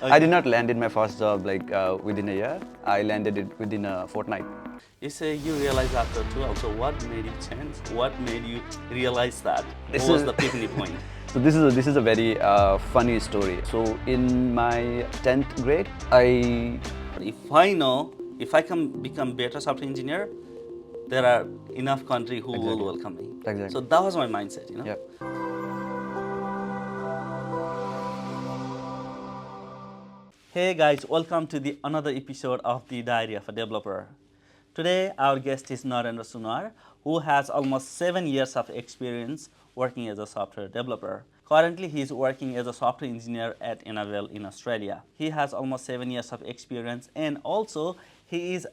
I did not land in my first job within a year. I landed it within a fortnight. You say you realized after 12. So what made you change? What made you realize that? This What was is- the epiphany point? So this is a very funny story. So in my 10th grade, If I know if I can become better software engineer, there are enough country who will Exactly. welcome me. Exactly. So that was my mindset, you know. yeah. Hey guys, welcome to the another episode of the Diary of a Developer. Today our guest is Narendra, who has almost 7 years of experience working as a software developer. Currently he is working as a software engineer at Invaluable in Australia. He has almost 7 years of experience, and also he is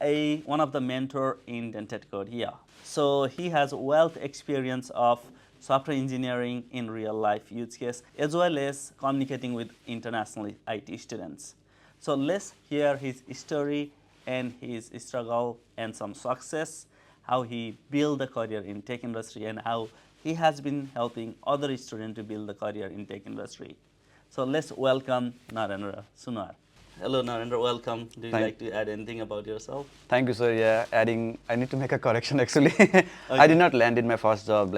one of the mentor in Dented Code here. So he has wealth experience of software engineering in real life use case, as well as communicating with international IT students. So let's hear his story and his struggle and some success, how he built a career in tech industry and how he has been helping other students to build a career in tech industry. So let's welcome Narendra Sunar. Hello Narendra, welcome. Do you like to add anything about yourself? Thank you, sir. Yeah, I need to make a correction actually. I did not land in my first job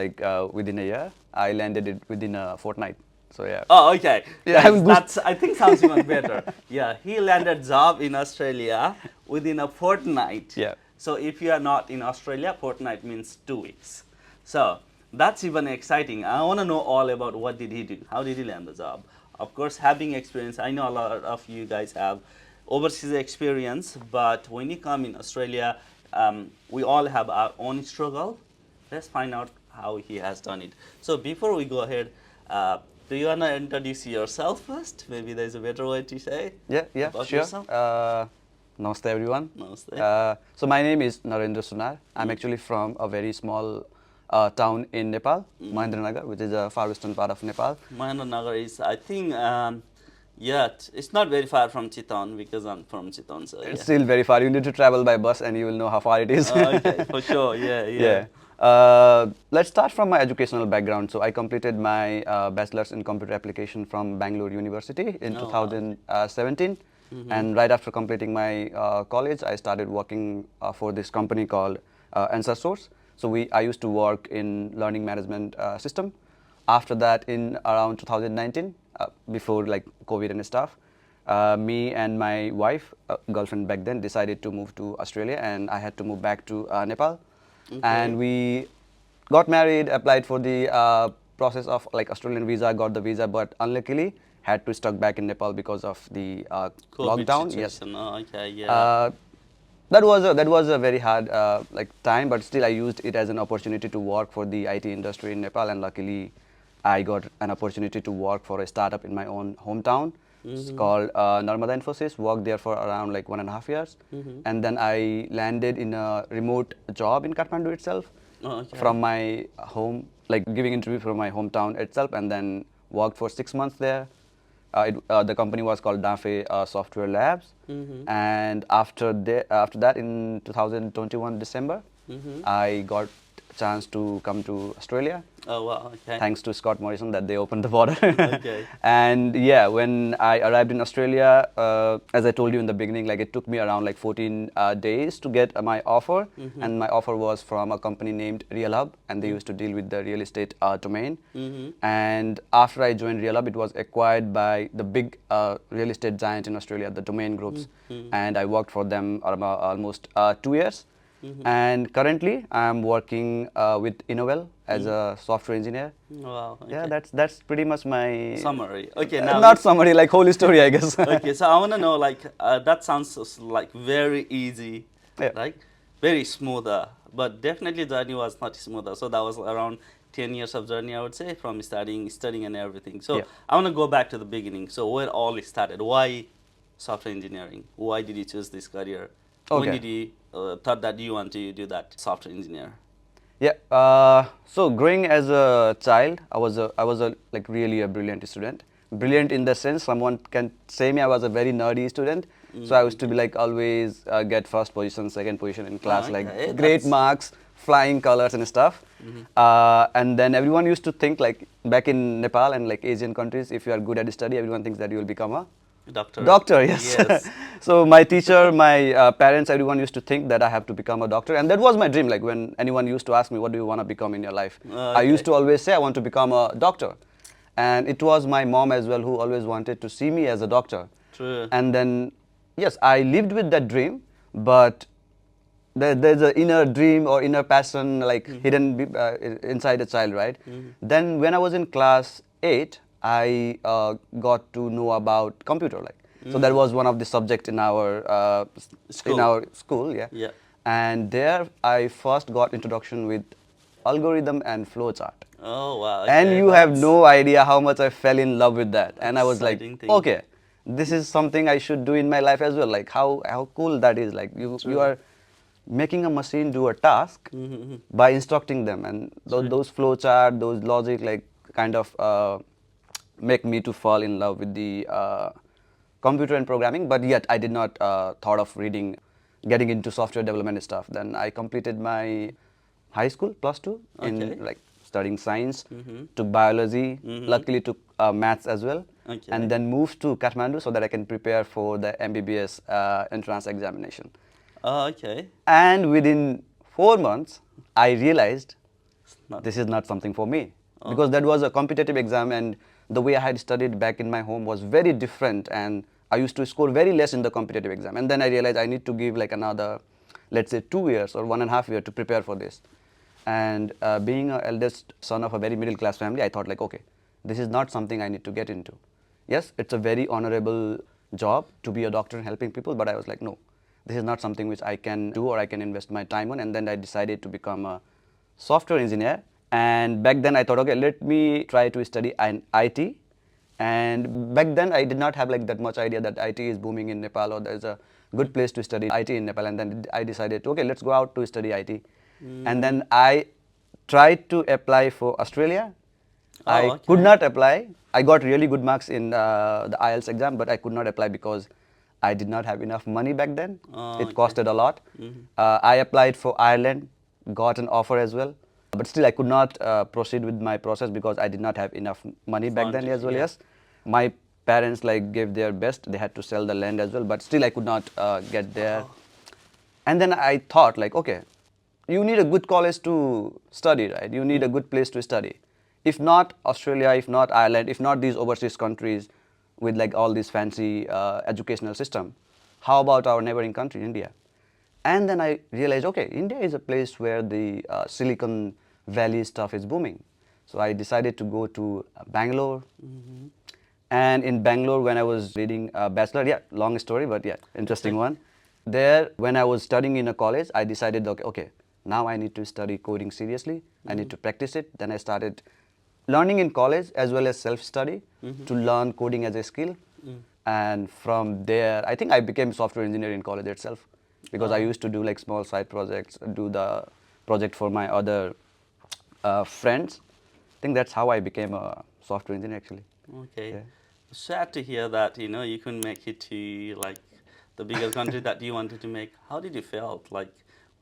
within a year. I landed it within a fortnight. So yeah. Oh, okay. Yeah, Guys, that's I think sounds even better. Yeah, he landed job in Australia within a fortnight. Yeah. So if you are not in Australia, fortnight means 2 weeks. So that's even exciting. I want to know all about what did he do? How did he land the job? Of course, having experience, I know a lot of you guys have overseas experience, but when you come in Australia, we all have our own struggle. Let's find out how he has done it. So before we go ahead, do you want to introduce yourself first? Maybe there's a better way to say Yeah, about sure. yourself. Namaste everyone. Namaste. So my name is Narendra. I'm actually from a very small town in Nepal, Mahendranagar, which is a far western part of Nepal. Nagar is, I think, yeah, it's not very far from Chittagong because I'm from Chittagong. So It's yeah. still very far. You need to travel by bus and you will know how far it is. Okay, for sure. Yeah, yeah. Yeah. Let's start from my educational background. So I completed my bachelor's in computer application from Bangalore University in Oh, wow. 2017. And right after completing my college, I started working for this company called Answer Source. So I used to work in learning management system. After that, in around 2019, before like COVID and stuff, me and my wife, girlfriend back then, decided to move to Australia, and I had to move back to Nepal. Okay. And we got married, applied for the process of like Australian visa, got the visa, but unluckily had to stuck back in Nepal because of the COVID lockdown. Yes. situation. Oh, okay, yeah. That was a very hard time, but still I used it as an opportunity to work for the IT industry in Nepal, and luckily I got an opportunity to work for a startup in my own hometown. It's called Narmada Infosys. Worked there for around like 1.5 years, and then I landed in a remote job in Kathmandu itself, Oh, okay. from my home, like giving interview from my hometown itself, and then worked for 6 months there. The company was called Dafe Software Labs, and after that in 2021 December, I got a chance to come to Australia. Oh, wow. Okay. Thanks to Scott Morrison that they opened the border. Okay. And yeah, when I arrived in Australia, as I told you in the beginning, like it took me around like 14 days to get my offer, and my offer was from a company named Real Hub, and they used to deal with the real estate domain. And after I joined Real Hub, it was acquired by the big real estate giant in Australia, the Domain Groups, and I worked for them almost 2 years. And currently, I'm working with Innovel as a software engineer. Wow. Okay. Yeah, that's pretty much my Summary. Okay, now not summary, like whole story, I guess. Okay, so I want to know, like, that sounds like very easy, Yeah. right? Very smoother, but definitely journey was not smoother. So that was around 10 years of journey, I would say, from studying and everything. So Yeah. I want to go back to the beginning. So where all it started? Why software engineering? Why did you choose this career? When Okay. did you thought that you want to do that software engineer? Yeah. So growing as a child, I was a like really a brilliant student. Brilliant in the sense someone can say me I was a very nerdy student. So I used to be like always get first position, second position in class, okay, like great that's- marks, flying colors and stuff. And then everyone used to think like back in Nepal and like Asian countries, if you are good at study, everyone thinks that you will become a Doctor. Doctor, yes. Yes. So my teacher, my parents, everyone used to think that I have to become a doctor, and that was my dream. Like when anyone used to ask me, "What do you want to become in your life?" I used Okay. to always say, "I want to become a doctor," and it was my mom as well who always wanted to see me as a doctor. True. And then, yes, I lived with that dream, but there's an inner dream or inner passion like hidden inside a child, right? Then when I was in class 8, I got to know about computer, like so that was one of the subject in School. our school, yeah. Yeah. And there I first got introduction with algorithm and flowchart. Oh wow. And Okay. you have That's no idea how much I fell in love with that. And I was like, exciting thing. okay, this is something I should do in my life as well. Like how cool that is. Like you True. are making a machine do a task Mm-hmm. by instructing them, and True. those flowchart, those logic, like kind of make me to fall in love with the computer and programming. But yet I did not thought of getting into software development stuff. Then I completed my high school +2 in Okay. like studying science, Mm-hmm. took biology, Mm-hmm. luckily took maths as well, Okay. and then moved to Kathmandu so that I can prepare for the MBBS entrance examination. Oh, okay. And within 4 months, I realized It's not. this is not something for me, because that Okay. was a competitive exam, and the way I had studied back in my home was very different, and I used to score very less in the competitive exam. And then I realized I need to give like another, let's say, 2 years or 1.5 year to prepare for this. And being an eldest son of a very middle class family, I thought like, okay, this is not something I need to get into. Yes, it's a very honorable job to be a doctor and helping people, but I was like, no, this is not something which I can do or I can invest my time on. And then I decided to become a software engineer. And back then I thought, okay, let me try to study an IT. And back then I did not have like that much idea that IT is booming in Nepal or there's a good place to study IT in Nepal. And then I decided, okay, let's go out to study IT. And then I tried to apply for Australia. Oh, I could okay. not apply. I got really good marks in the IELTS exam, but I could not apply because I did not have enough money back then. Oh, It okay. costed a lot. Mm-hmm. I applied for Ireland, got an offer as well, but still I could not proceed with my process because I did not have enough money back then Fund. as well. Yeah. Yes, my parents like gave their best. They had to sell the land as well, but still I could not get there. Oh. And then I thought like, okay, you need a good college to study, right? You need a good place to study. If not Australia, if not Ireland, if not these overseas countries with like all this fancy educational system, how about our neighboring country, India? And then I realized, okay, India is a place where the Silicon Valley stuff is booming. So I decided to go to Bangalore. Mm-hmm. And in Bangalore, when I was reading bachelor, yeah, long story, but yeah, interesting Okay. one. There, when I was studying in a college, I decided, okay, now I need to study coding seriously. I need to practice it. Then I started learning in college as well as self-study to learn coding as a skill. And from there, I think I became software engineer in college itself because I Oh. used to do like small side projects, do the project for my other friends. I think that's how I became a software engineer actually. Okay. Yeah. Sad to hear that, you couldn't make it to like the bigger country that you wanted to make. How did you felt like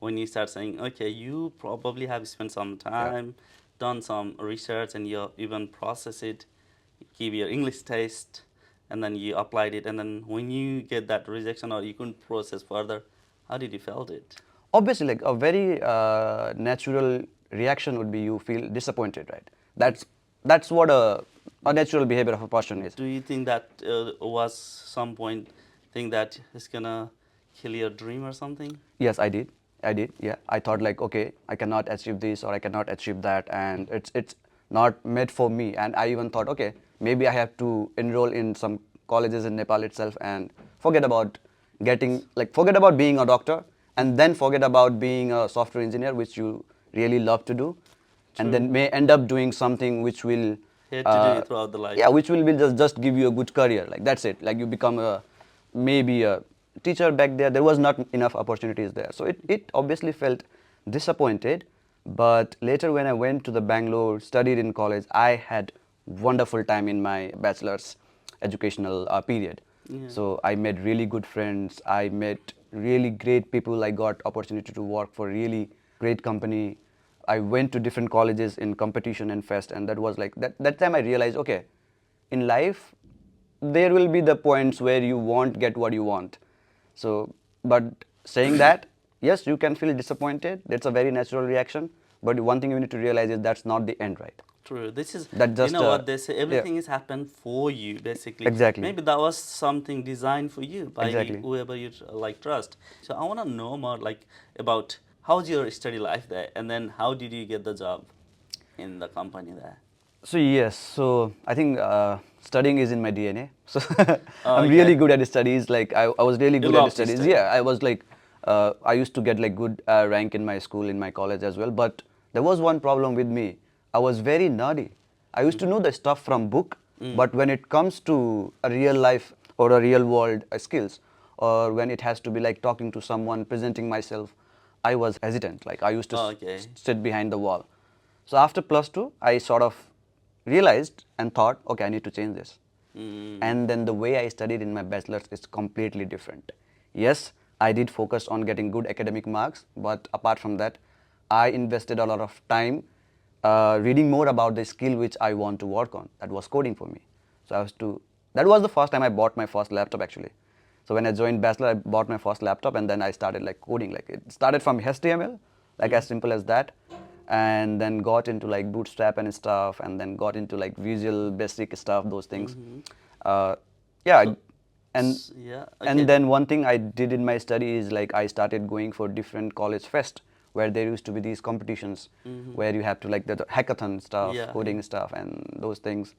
when you start saying, okay, you probably have spent some Yeah. time, done some research, and you even process it, give your English test, and then you applied it, and then when you get that rejection or you couldn't process further, how did you felt it? Obviously, like a very natural reaction would be you feel disappointed, right? That's what a natural behavior of a person is. Do you think that was some point think that it's gonna kill your dream or something? Yes, I did. I did. Yeah, I thought like, okay, I cannot achieve this or I cannot achieve that, and it's not made for me. And I even thought, okay, maybe I have to enroll in some colleges in Nepal itself and forget about forget about being a doctor, and then forget about being a software engineer, which you really love to do, and True. then may end up doing something which will Had to do it throughout the life. yeah, which will be just give you a good career, like that's it, like you become a maybe a teacher. Back there was not enough opportunities there, so it obviously felt disappointed. But later when I went to the Bangalore, studied in college, I had wonderful time in my bachelor's educational period. Yeah. So I made really good friends, I met really great people, I got opportunity to work for really great company. I went to different colleges in competition and fest, and that was like that time I realized, okay, in life there will be the points where you won't get what you want. So, but saying that, yes, you can feel disappointed. That's a very natural reaction. But one thing you need to realize is that's not the end, right? True. This is, That you just know what they say, yeah, everything is happened for you, basically. exactly, Maybe that was something designed for you by exactly. whoever you like trust. So I want to know more like about how's your study life there, and then how did you get the job in the company there? So yes, so I think studying is in my DNA. So Oh, I'm really okay. good at studies. Like I was really You good at love to studies. study. Yeah, I was like I used to get like good rank in my school, in my college as well. But there was one problem with me. I was very nerdy. I used to know the stuff from book, but when it comes to a real life or a real world skills, or when it has to be like talking to someone, presenting myself, I was hesitant. Like I used to Oh, okay. sit behind the wall. So after plus two, I sort of realized and thought, okay, I need to change this. And then the way I studied in my bachelor's is completely different. Yes, I did focus on getting good academic marks, but apart from that, I invested a lot of time reading more about the skill which I want to work on. That was coding for me. So that was the first time I bought my first laptop actually. So when I joined Bachelor, I bought my first laptop and then I started like coding. Like it started from HTML, like as simple as that, and then got into like Bootstrap and stuff, and then got into like Visual Basic stuff, those things. Uh, yeah, So, and yeah, okay. and then one thing I did in my study is like I started going for different college fest where there used to be these competitions where you have to like the hackathon stuff, Yeah, yeah. coding stuff, and those things.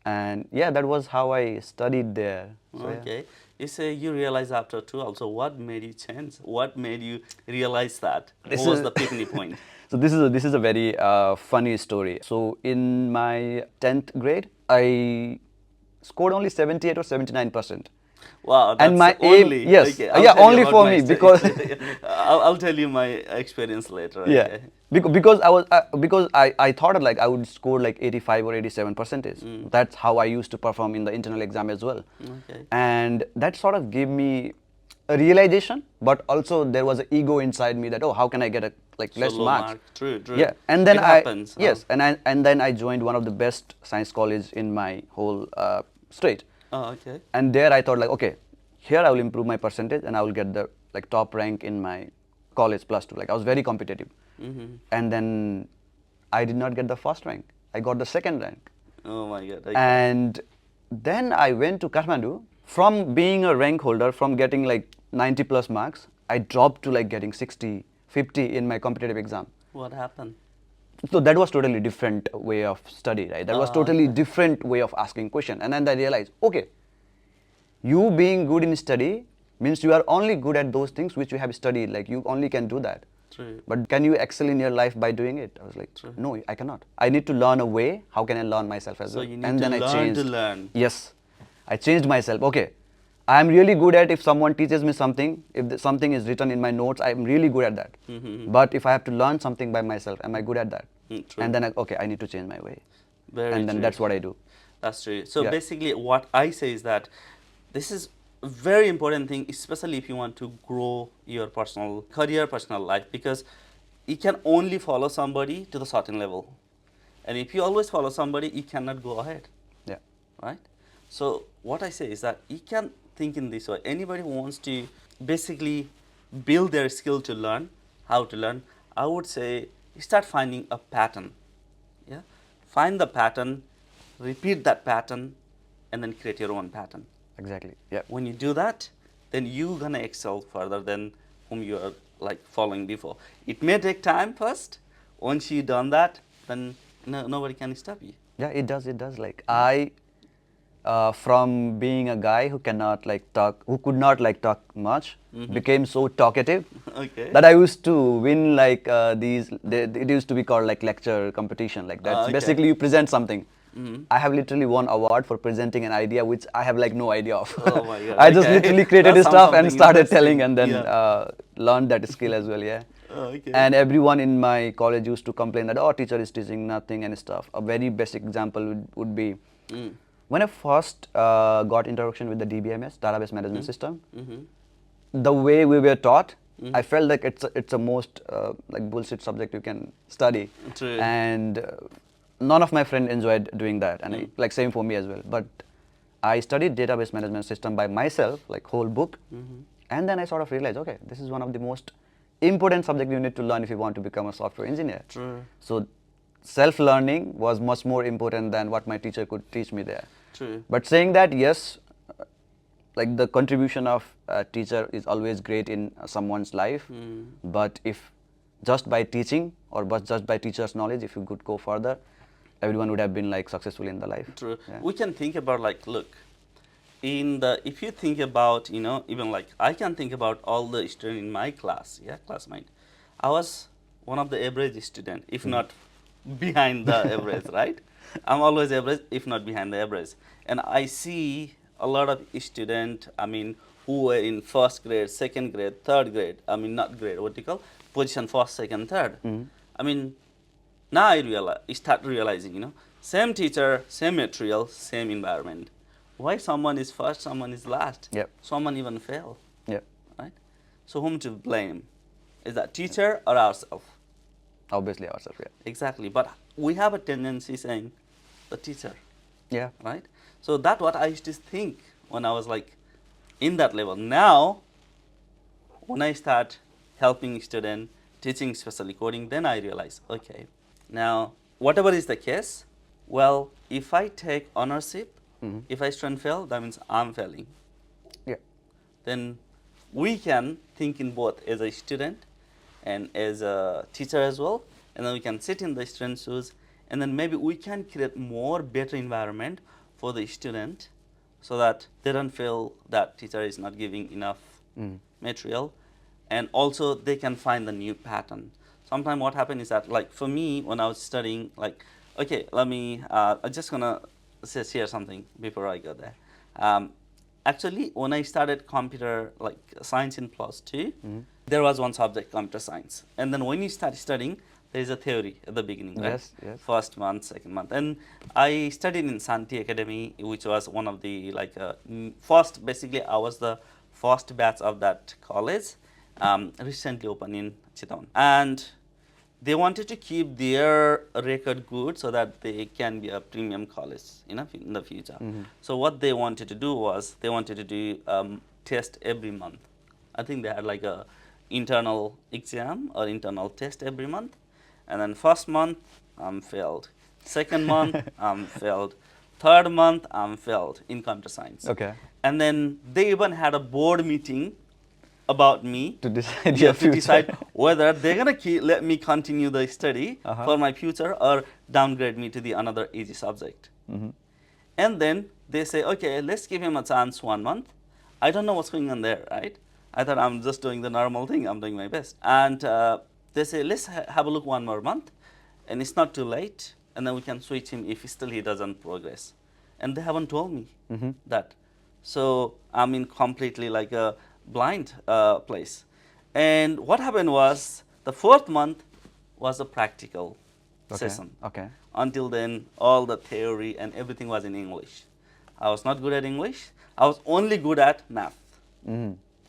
And yeah, that was how I studied there. So yeah. Okay. You say you realize after 12. So what made you change? What made you realize that? This What was is the picnic point? so this is a very funny story. So in my 10th grade, I scored only 78 or 79%. Wow, And that's my aim, only yes, okay. I'll yeah, tell you only about for my me story. because I'll tell you my experience later. yeah, Okay. because I thought like I would score like 85 or 87 percentage. That's how I used to perform in the internal exam as well. Okay. And that sort of gave me a realization, but also there was an ego inside me that, oh, how can I get a like So less low marks? mark. True, true. Yeah, and then It happens. Huh? yes, and then I joined one of the best science college in my whole state. Oh, okay. And there I thought like, okay, here I will improve my percentage and I will get the like top rank in my college plus two. Like I was very competitive. And then I did not get the first rank. I got the second rank. Oh my God. Okay. And then I went to Kathmandu. From being a rank holder, from getting like 90 plus marks, I dropped to like getting 60, 50 in my competitive exam. What happened? So that was totally different way of study, right? That was Oh, totally okay. different way of asking question. And then I realized, okay, you being good in study means you are only good at those things which you have studied. Like you only can do that. True. But can you excel in your life by doing it? I was like, True. no, I cannot. I need to learn a way. How can I learn myself as So well? you need And to then I learn changed. to learn. Yes, I changed myself. Okay, I am really good at if someone teaches me something, if something is written in my notes, I am really good at that. But if I have to learn something by myself, am I good at that? True. And then okay, I need to change my way. Very And then true. that's what I do. That's true. So Yeah. basically, what I say is that this is a very important thing, especially if you want to grow your personal career, personal life, because you can only follow somebody to the certain level, and if you always follow somebody, you cannot go ahead, Yeah. right? So what I say is that you can think in this way. Anybody who wants to basically build their skill to learn how to learn, I would say start finding a pattern. Yeah, find the pattern, repeat that pattern, and then create your own pattern. Exactly. Yeah. When you do that, then you're gonna excel further than whom you are like following before. It may take time first. Once you done that, then nobody can stop you. Yeah, it does. It does. Like I, from being a guy who cannot like talk, who could not like talk much, became so talkative Okay. that I used to win like it used to be called like lecture competition. Like that's Okay. basically you present something. I have literally won award for presenting an idea which I have like no idea of. Oh my God, I just okay. literally created That this sounds stuff and something started telling, interesting. and then Yeah. learned that skill as well. Yeah. Okay. And everyone in my college used to complain that, oh, teacher is teaching nothing and stuff. A very basic example would be when I first got introduction with the DBMS, database management system, the way we were taught, I felt like it's a most like bullshit subject you can study. True. And none of my friends enjoyed doing that, and like same for me as well. But I studied database management system by myself, like whole book, and then I sort of realized, okay, this is one of the most important subject you need to learn if you want to become a software engineer. True. So self-learning was much more important than what my teacher could teach me there. True. But saying that, yes, like the contribution of a teacher is always great in someone's life. But if just by teaching or but just by teacher's knowledge, if you could go further, everyone would have been like successful in the life. True. Yeah. We can think about like, look, if you think about, even like I can think about all the students in my class, classmate. I was one of the average student, if not behind the average, right? I'm always average, if not behind the average. And I see a lot of students, who were in first grade, second grade, third grade, not grade, what do you call, position first, second, third. Now I start realizing, same teacher, same material, same environment. Why someone is first, someone is last? Yep. Someone even fail, Yeah. right? So whom to blame? Is that teacher or ourselves? Obviously ourselves, yeah. Exactly. But we have a tendency saying the teacher, Yeah. right? So that's what I used to think when I was like in that level. Now, when I start helping students, teaching especially coding, then I realize, okay, now whatever is the case, well, if I take ownership, if I student fail, that means I'm failing. Yeah. Then we can think in both as a student and as a teacher as well, and then we can sit in the student's shoes, and then maybe we can create more better environment for the student so that they don't feel that teacher is not giving enough material, and also they can find the new pattern. Sometimes what happened is that, like for me, when I was studying, like, okay, I'm just gonna share something before I go there. Actually, when I started computer like science in +2, there was one subject, computer science, and then when you start studying, there is a theory at the beginning, right? Yes, yes. First month, second month, and I studied in Santi Academy, which was one of the first. Basically, I was the first batch of that college, recently opened in Chittagong, and they wanted to keep their record good so that they can be a premium college in the future. So what they wanted to do was they wanted to do test every month. I think they had like a internal exam or internal test every month. And then first month, I'm failed. Second month, I'm failed. Third month, I'm failed in computer science. Okay. And then they even had a board meeting about me To decide your to future. decide whether they're gonna let me continue the study for my future or downgrade me to the another easy subject. And then they say, okay, let's give him a chance 1 month. I don't know what's going on there, right? I thought I'm just doing the normal thing. I'm doing my best. And they say, let's have a look 1 more month, and it's not too late, and then we can switch him if still he doesn't progress. And they haven't told me that. So I'm in completely like a blind place. And what happened was the 4th month was a practical session. Okay. Until then, all the theory and everything was in English. I was not good at English. I was only good at math,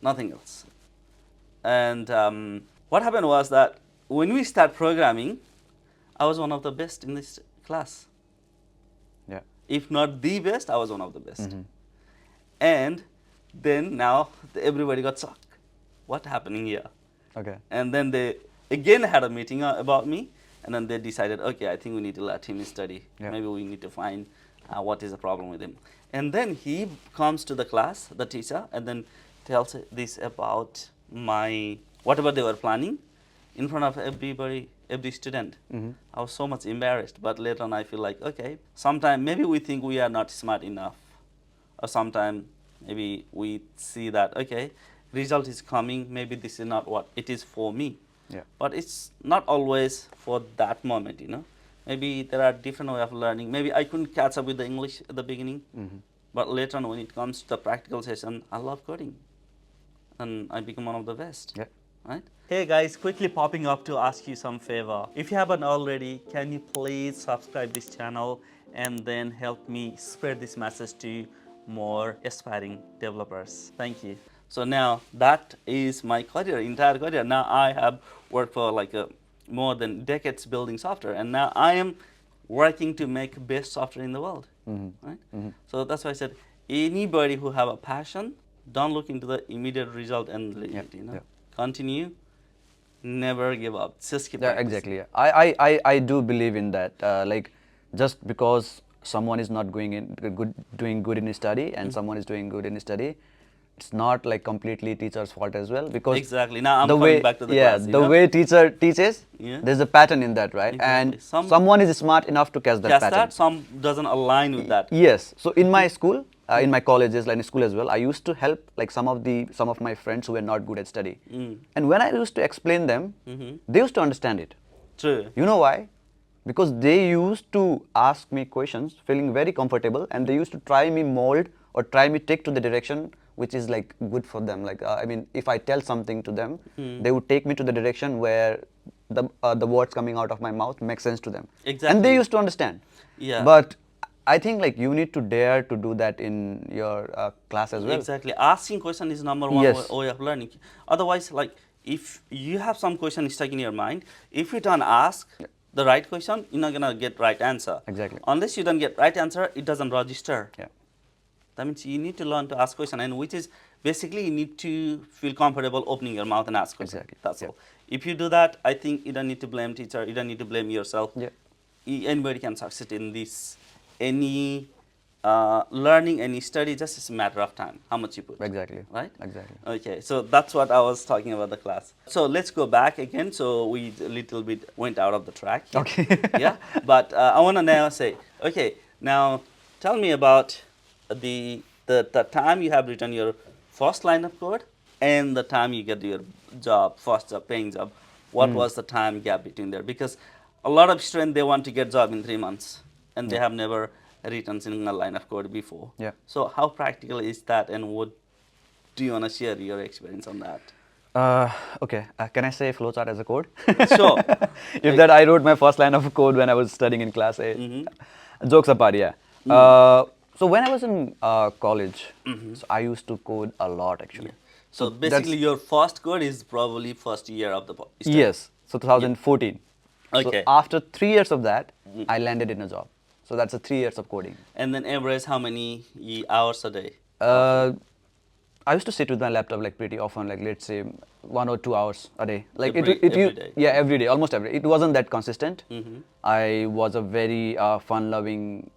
nothing else. And what happened was that when we start programming, I was one of the best in this class. Yeah. If not the best, I was one of the best. And then now everybody got shocked. What happening here? Okay. And then they again had a meeting about me, and then they decided, okay, I think we need to let him study. Yeah. Maybe we need to find what is the problem with him. And then he comes to the class, the teacher, and then tells this about my whatever they were planning in front of everybody, every student. I was so much embarrassed, but later on I feel like, okay, sometimes maybe we think we are not smart enough, or sometimes maybe we see that, okay, result is coming, maybe this is not what it is for me. Yeah. But it's not always for that moment, Maybe there are different way of learning. Maybe I couldn't catch up with the English at the beginning, but later on when it comes to the practical session, I love coding. And I become one of the best. Yeah. Right? Hey guys, quickly popping up to ask you some favor. If you haven't already, can you please subscribe this channel and then help me spread this message to more aspiring developers. Thank you. So now that is my career, entire career. Now I have worked for like more than decades building software, and now I am working to make best software in the world. Right? So that's why I said anybody who have a passion, don't look into the immediate result and leave Yeah, it, yeah. Continue, never give up, just keep Yeah, practicing. exactly. Yeah. I do believe in that. Like, just because someone is not doing good in his study, and someone is doing good in his study, it's not like completely teacher's fault as well. Because Exactly. Now I'm the coming way, back to the yeah, class, the way teacher teaches, Yeah. there's a pattern in that, right? Exactly. And Some someone is smart enough to catch that catch pattern. that, some doesn't align with that. Yes. So in my school, in my colleges, like in school as well, I used to help like some of my friends who were not good at study. And when I used to explain them, they used to understand it. True. You know why? Because they used to ask me questions, feeling very comfortable, and they used to try me mold or try me take to the direction which is like good for them. Like I mean, if I tell something to them, they would take me to the direction where the words coming out of my mouth make sense to them, and Exactly. they used to understand. Yeah. But I think like you need to dare to do that in your class as well. Exactly. Asking question is number one Yes. way of learning. Otherwise, like if you have some question stuck in your mind, if you don't ask the right question, you're not gonna get right answer. Exactly. Unless you don't get right answer, it doesn't register. Yeah. That means you need to learn to ask question, and which is basically you need to feel comfortable opening your mouth and ask question. Exactly. That's Yeah. all. If you do that, I think you don't need to blame teacher. You don't need to blame yourself. Yeah. Anybody can succeed in this. Any learning, any study, just it's a matter of time. How much you put. Exactly. Right. Exactly. Okay. So that's what I was talking about the class. So let's go back again. So we a little bit went out of the track. Here. Okay. Yeah. But I want to now say, okay, now tell me about the time you have written your first line of code and the time you get your job, first job, paying job. What was the time gap between there? Because a lot of students, they want to get job in 3 months and they have never written single line of code before. Yeah. So how practical is that, and what do you want to share your experience on that? Okay. Can I say flowchart as a code? Sure. If that I wrote my first line of code when I was studying in class 8. Jokes apart, yeah. So when I was in college, so I used to code a lot actually. So that's- basically, your first code is probably first year of the study. Yes. So 2014. Okay. So after 3 years of that, I landed in a job. So that's a 3 years of coding. And then average how many hours a day? I used to sit with my laptop like pretty often, like let's say 1 or 2 hours a day. Like Every day? Yeah, every day, almost every day. It wasn't that consistent. I was a very fun-loving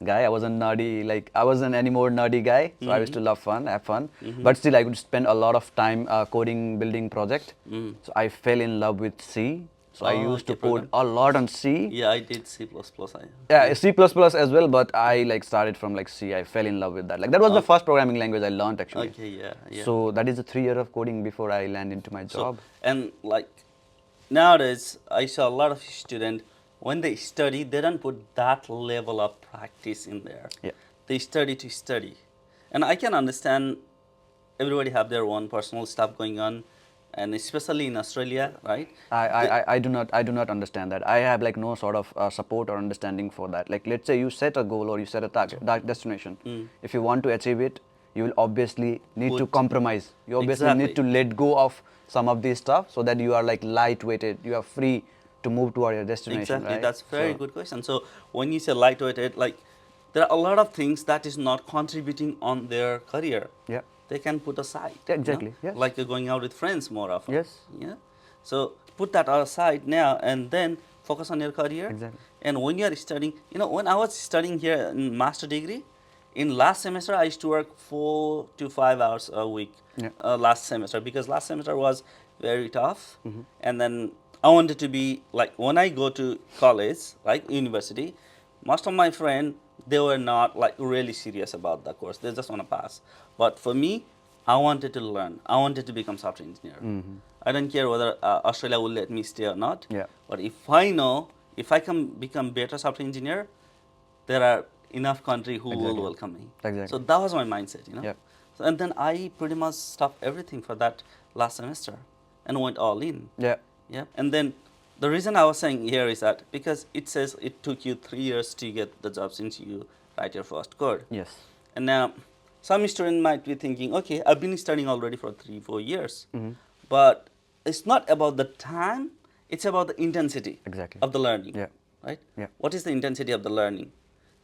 guy. I wasn't nerdy, like I wasn't any more nerdy guy. So I used to love fun, have fun. But still, I would spend a lot of time coding, building project. So I fell in love with C. So I used to code a lot on C. Yeah, I did C++. Yeah, C++ as well, but I like started from like C. I fell in love with that. Like that was the first programming language I learned actually. Okay, yeah. So that is the 3 year of coding before I land into my So, job. and like nowadays, I saw a lot of students, when they study, they don't put that level of practice in there. Yeah. They study to study. And I can understand everybody have their own personal stuff going on, and especially in Australia, right? I do not understand that. I have like no sort of support or understanding for that. Like let's say you set a goal or you set a target, destination. If you want to achieve it, you will obviously need to compromise. You obviously need to let go of some of this stuff so that you are like lightweighted. You are free to move toward your destination. Exactly, right? that's a very good question. So when you say lightweighted, like there are a lot of things that is not contributing on their career. Yeah. They can put aside. Yeah, exactly, yes. Like you're going out with friends more often. Yes. Yeah. So put that aside now and then focus on your career. Exactly. And when you're studying, when I was studying here in master degree, in last semester I used to work 4 to 5 hours a week. Yeah. Last semester, because last semester was very tough. And then I wanted to be like, when I go to college, like university, most of my friends, they were not like really serious about the course. They just want to pass. But for me, I wanted to learn. I wanted to become software engineer. I don't care whether Australia will let me stay or not. Yeah. But if I know, if I can become better software engineer, there are enough country who will welcome me. Exactly. So that was my mindset, Yep. So, and then I pretty much stopped everything for that last semester and went all in. Yeah. Yeah. And then the reason I was saying here is that because it says it took you 3 years to get the job since you write your first code. Yes. And now some student might be thinking, okay, I've been studying already for 3-4 years. But it's not about the time, it's about the intensity Exactly. of the learning. Yeah. Right? Yeah. What is the intensity of the learning?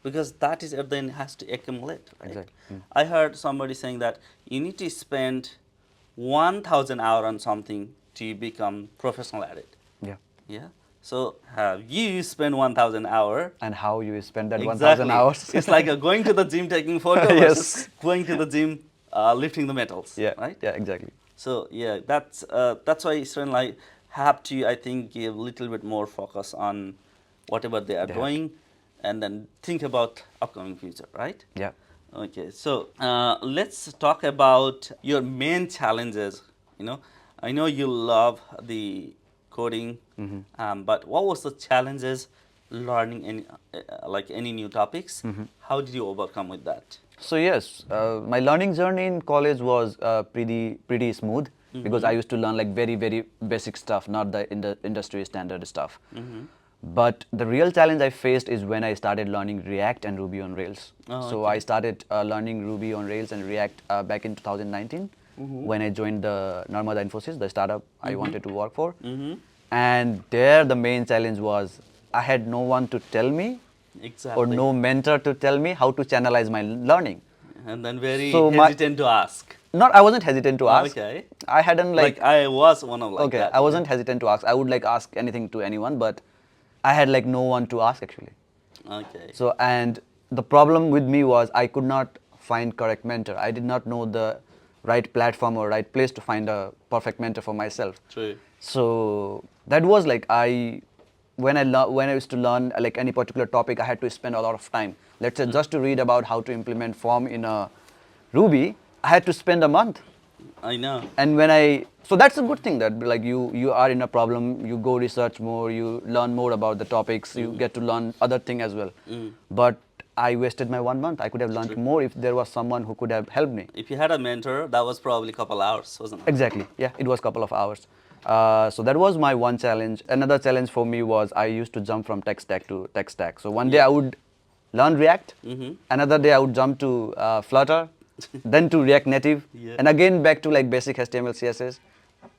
because that is at the end has to accumulate, right? Exactly. I heard somebody saying that you need to spend 1,000 hours on something to become professional at it. Yeah. Yeah. So have you spent 1,000 hours? And how you spend that 1,000 Exactly. hours? It's like going to the gym taking photo versus Yes. going to the gym lifting the metals. Yeah. Right. Yeah. Exactly. So yeah, that's why students like have to, I think, give a little bit more focus on whatever they are They have to. doing, and then think about upcoming future, right? Yeah. Okay, so let's talk about your main challenges. You know, I know you love the coding, but what was the challenges learning any like any new topics? How did you overcome with that? So yes, my learning journey in college was pretty smooth because I used to learn like very basic stuff, not the industry standard stuff. But the real challenge I faced is when I started learning React and Ruby on Rails. Oh, So okay. I started learning Ruby on Rails and React back in 2019 when I joined the Narendra Infosys, the startup I wanted to work for. And there the main challenge was I had no one to tell me Exactly. or no mentor to tell me how to channelize my learning. And then very So hesitant to ask. I wasn't hesitant to ask. Okay. I hadn't Like I was one of like okay, that. I wasn't hesitant to ask. I would like ask anything to anyone, but I had like no one to ask actually. Okay. So and the problem with me was I could not find correct mentor. I did not know the right platform or right place to find a perfect mentor for myself. True. So that was like when I used to learn like any particular topic, I had to spend a lot of time. Let's say just to read about how to implement form in a Ruby, I had to spend a month. I know. And so that's a good thing that like you are in a problem, you go research more, you learn more about the topics, you get to learn other thing as well. But I wasted my 1 month. I could have learned more if there was someone who could have helped me. If you had a mentor, that was probably a couple hours, wasn't it? Exactly. Yeah, it was a couple of hours. So that was my one challenge. Another challenge for me was I used to jump from tech stack to tech stack. So one day I would learn React. Another day I would jump to Flutter, then to React Native, Yeah. and again back to like basic HTML, CSS,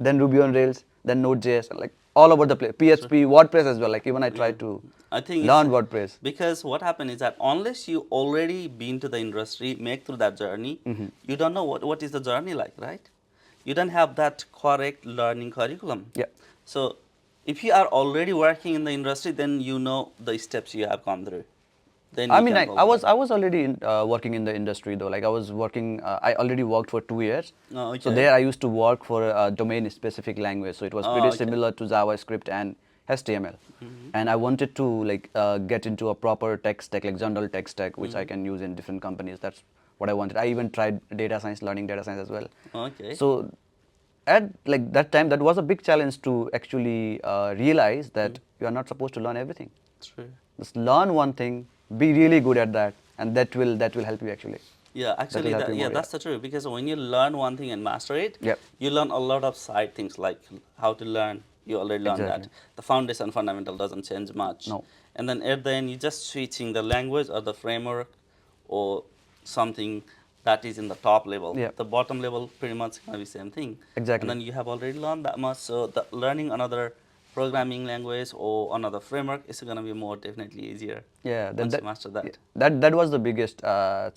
then Ruby on Rails, then Node.js, like all over the place. PHP, WordPress as well. Like even I tried to I think learn it's- WordPress. Because what happened is that unless you already been to the industry, make through that journey, you don't know what is the journey like, right? You don't have that correct learning curriculum. Yeah. So if you are already working in the industry, then you know the steps you have gone through. Then I you mean, can I follow was that. I was already working in the industry though. Like I was working. I already worked for 2 years. Oh, So okay. there I used to work for a domain-specific language. So it was Oh, pretty okay. similar to JavaScript and HTML. And I wanted to like get into a proper tech stack, like general tech stack, which I can use in different companies. That's what I wanted. I even tried data science, learning data science as well. Okay. So at like that time, that was a big challenge to actually realize that you are not supposed to learn everything. True. Just learn one thing, be really good at that, and that will help you actually. Yeah, actually, help you more, that's the truth. Because when you learn one thing and master it, Yep. you learn a lot of side things like how to learn. You already learned Exactly. that. The foundation fundamental doesn't change much. No. And then at the end, you just switching the language or the framework or something that is in the top level. Yep. The bottom level pretty much gonna be same thing. Exactly. And then you have already learned that much. So the learning another programming language or another framework is gonna be more definitely easier. Yeah, once you master that. that was the biggest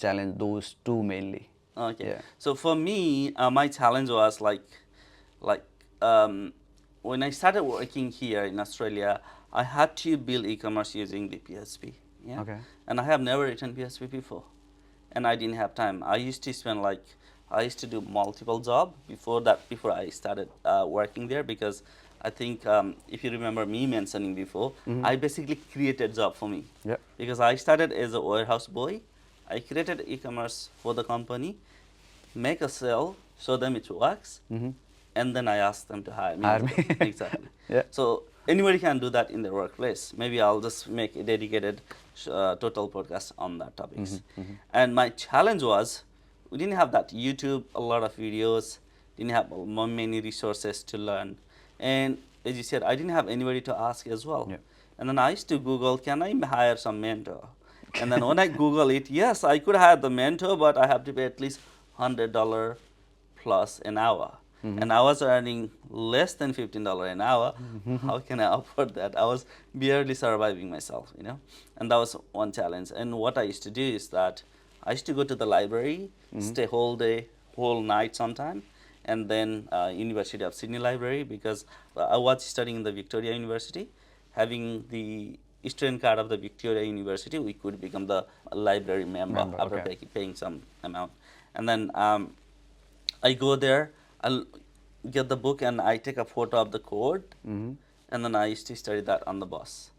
challenge. Those two mainly. Okay. Yeah. So for me, my challenge was like when I started working here in Australia, I had to build e-commerce using the PHP. Yeah. Okay. And I have never written PHP before, and I didn't have time. I used to spend I used to do multiple jobs before that. Before I started working there, because I think if you remember me mentioning before, I basically created job for me. Yeah. Because I started as a warehouse boy. I created e-commerce for the company, make a sale, show them it works, and then I asked them to hire me. Hire me. Exactly. Yeah. So anybody can do that in their workplace. Maybe I'll just make a dedicated total podcast on that topics. And my challenge was we didn't have that YouTube, a lot of videos, didn't have many resources to learn. And as you said, I didn't have anybody to ask as well. Yeah. And then I used to Google, can I hire some mentor? And then when I Google it, yes, I could hire the mentor, but I have to pay at least $100 plus an hour. and I was earning less than $15 an hour. How can I afford that? I was barely surviving myself, you know, and that was one challenge. And what I used to do is that I used to go to the library, stay whole day, whole night sometime, and then University of Sydney Library, because I was studying in the Victoria University. Having the student card of the Victoria University, we could become the library member after Okay. paying some amount. And then I go there, I'll get the book and I take a photo of the code, and then I used to study that on the bus.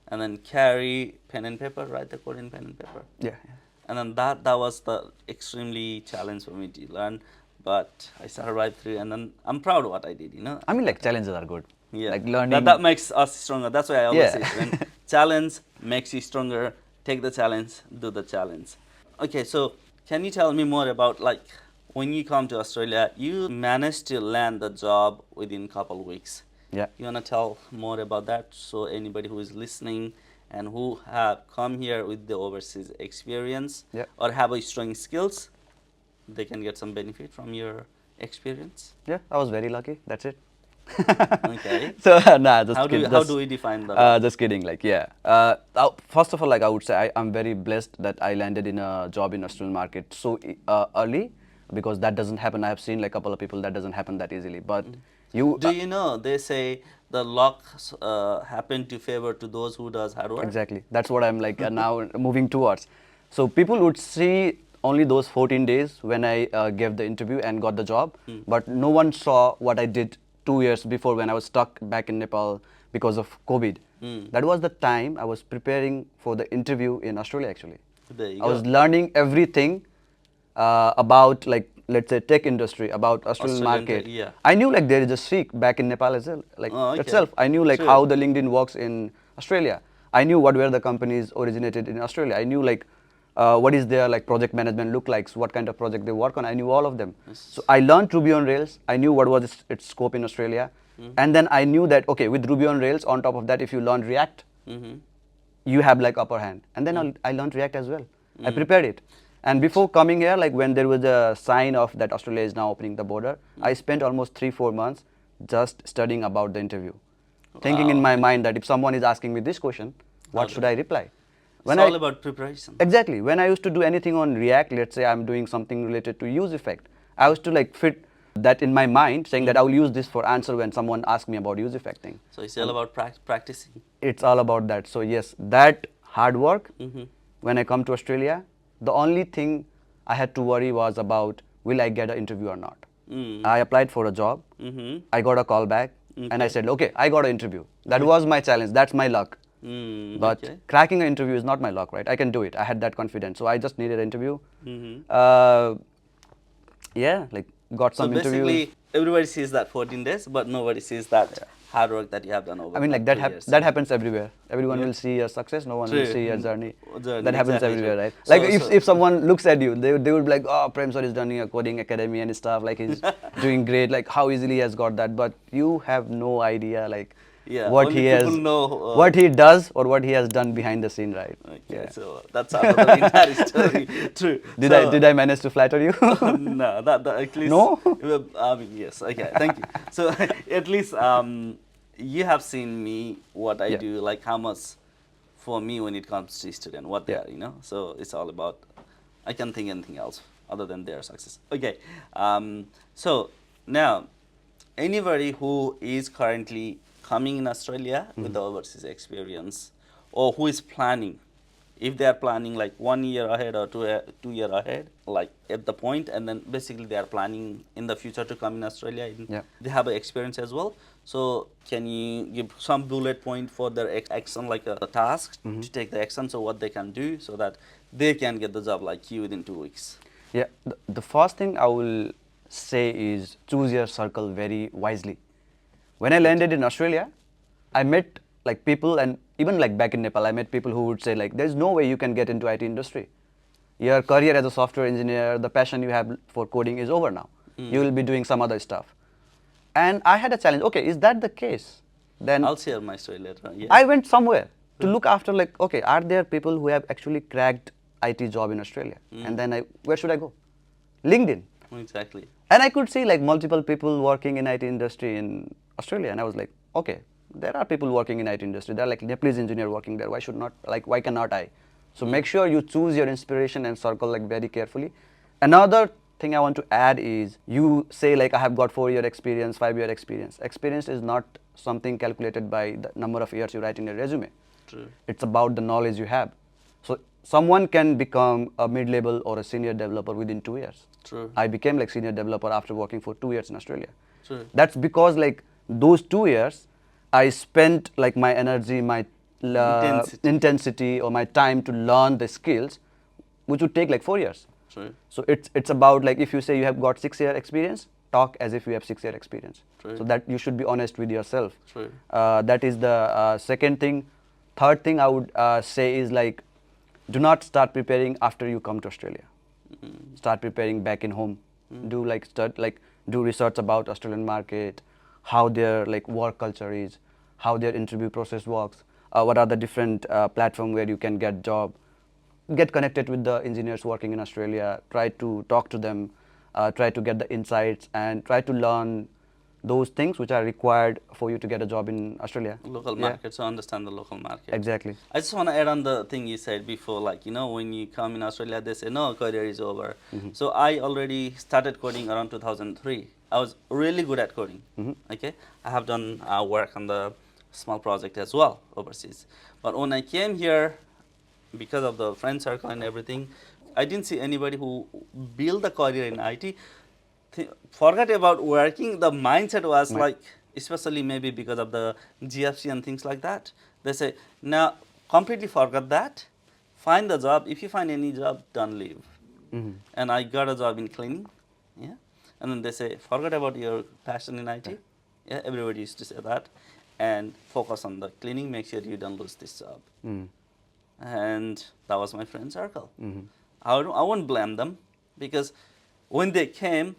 And then carry pen and paper, write the code in pen and paper. Yeah. And then that was the extremely challenge for me to learn, but I survived through, and then I'm proud of what I did, you know. I mean, like challenges are good. Yeah, Like learning. that makes us stronger. That's why I always Yeah. say, when challenge makes you stronger, take the challenge, do the challenge. Okay, so can you tell me more about, like, when you come to Australia, you managed to land the job within couple weeks. Yeah. You wanna tell more about that, so anybody who is listening and who have come here with the overseas experience, Yeah. or have a strong skills, they can get some benefit from your experience. Yeah, I was very lucky. That's it. Okay. So nah, just How kidding. how do we define the Just kidding. Like, yeah. First of all, like I would say, I'm very blessed that I landed in a job in Australian market so early, because that doesn't happen. I have seen like a couple of people that doesn't happen that easily. But you Do you know they say the luck happen to favor to those who does hard work? exactly. That's what I'm like now moving towards. So people would see only those 14 days when I gave the interview and got the job, but no one saw what I did 2 years before when I was stuck back in Nepal because of COVID. That was the time I was preparing for the interview in Australia actually. There you I was go. learning everything about, like, let's say tech industry, about Australian Australian market. tech, yeah. I knew like there is a Sikh back in Nepal as well, like Oh, okay. itself. I knew like True. how the LinkedIn works in Australia. I knew what were the companies originated in Australia. I knew like what is their like project management look like, what kind of project they work on. I knew all of them. So I learned Ruby on Rails. I knew what was its scope in Australia, and then I knew that okay, with Ruby on Rails, on top of that, if you learn React, you have like upper hand. And then I learned React as well. I prepared it. And before coming here, like when there was a sign of that Australia is now opening the border, I spent almost 3-4 months just studying about the interview, thinking in my mind that if someone is asking me this question, what should I reply? It's all about preparation. Exactly. When I used to do anything on React, let's say I'm doing something related to use effect, I used to like fit that in my mind, saying that I will use this for answer when someone asks me about use effect thing. So it's all about practicing. It's all about that. So yes, that hard work. When I come to Australia, the only thing I had to worry was about will I get an interview or not. I applied for a job. I got a call back, and I said, okay, I got an interview. That was my challenge. That's my luck. But Okay. cracking an interview is not my luck, right? I can do it. I had that confidence. So I just needed an interview. Yeah, like got So some interviews. basically, everybody sees that 14 days, but nobody sees that hard work that you have done over. I mean, like that that 2 years. that happens everywhere. Everyone will see your success. No one will True. see your journey. Journey, That happens exactly everywhere, true. right? So- Like so- if someone looks at you, they would be like, oh, Prem sir is running a coding academy and stuff. Like he's doing great. Like how easily he has got that. But you have no idea, like Yeah, what only he has, people know, what he does or what he has done behind the scene, right? Okay, Yeah. so that's another entire story. True. Did I manage to flatter you? No, that at least. No? I mean, yes. Okay, thank you. So at least you have seen me what I Yeah. do, like how much for me when it comes to student, what they Yeah. are, you know. So it's all about. I can't think anything else other than their success. Okay, so now anybody who is currently coming in Australia with the overseas experience, or who is planning, if they are planning like 1 year ahead or 2 year ahead, like at the point, and then basically they are planning in the future to come in Australia, Yeah. they have an experience as well. So can you give some bullet point for their action, like a task to take the action, so what they can do so that they can get the job like you within 2 weeks? Yeah, the first thing I will say is choose your circle very wisely. When I landed in Australia, I met like people, and even like back in Nepal, I met people who would say like, there's no way you can get into IT industry. Your career as a software engineer, the passion you have for coding is over now. You will be doing some other stuff. And I had a challenge. Okay, is that the case? Then I'll share my story later on. Yeah. I went somewhere to look after like, okay, are there people who have actually cracked IT job in Australia? And then where should I go? LinkedIn. Exactly. And I could see like multiple people working in IT industry in Australia, and I was like, okay, there are people working in IT industry. There are like Nepalese engineer working there. Why should not, like, why cannot I? So make sure you choose your inspiration and circle like very carefully. Another thing I want to add is you say like I have got 4-year experience, 5-year experience. Experience is not something calculated by the number of years you write in your resume. True. It's about the knowledge you have. So someone can become a mid-level or a senior developer within 2 years. True. I became like senior developer after working for 2 years in Australia. True. That's because like those 2 years, I spent like my energy, my intensity or my time to learn the skills, which would take like 4 years. True. So it's about like if you say you have got 6-year experience, talk as if you have 6-year experience. True. So that you should be honest with yourself. True. That is the second thing. Third thing I would say is like, do not start preparing after you come to Australia. Start preparing back in home. Do like do research about Australian market, how their like work culture is, how their interview process works, what are the different platform where you can get job. Get connected with the engineers working in Australia. Try to talk to them. Try to get the insights and try to learn those things which are required for you to get a job in Australia. Local market, so understand the local market. Exactly. I just want to add on the thing you said before, like, when you come in Australia, they say, no, career is over. So I already started coding around 2003. I was really good at coding, okay? I have done work on the small project as well overseas. But when I came here, because of the friend circle and everything, I didn't see anybody who built a career in IT. Forget about working. The mindset was like, especially maybe because of the GFC and things like that. They say, now completely forget that. Find the job. If you find any job, don't leave. And I got a job in cleaning. Yeah. And then they say, forget about your passion in IT. Yeah. Everybody used to say that. And focus on the cleaning. Make sure you don't lose this job. And that was my friend circle. I won't blame them because when they came,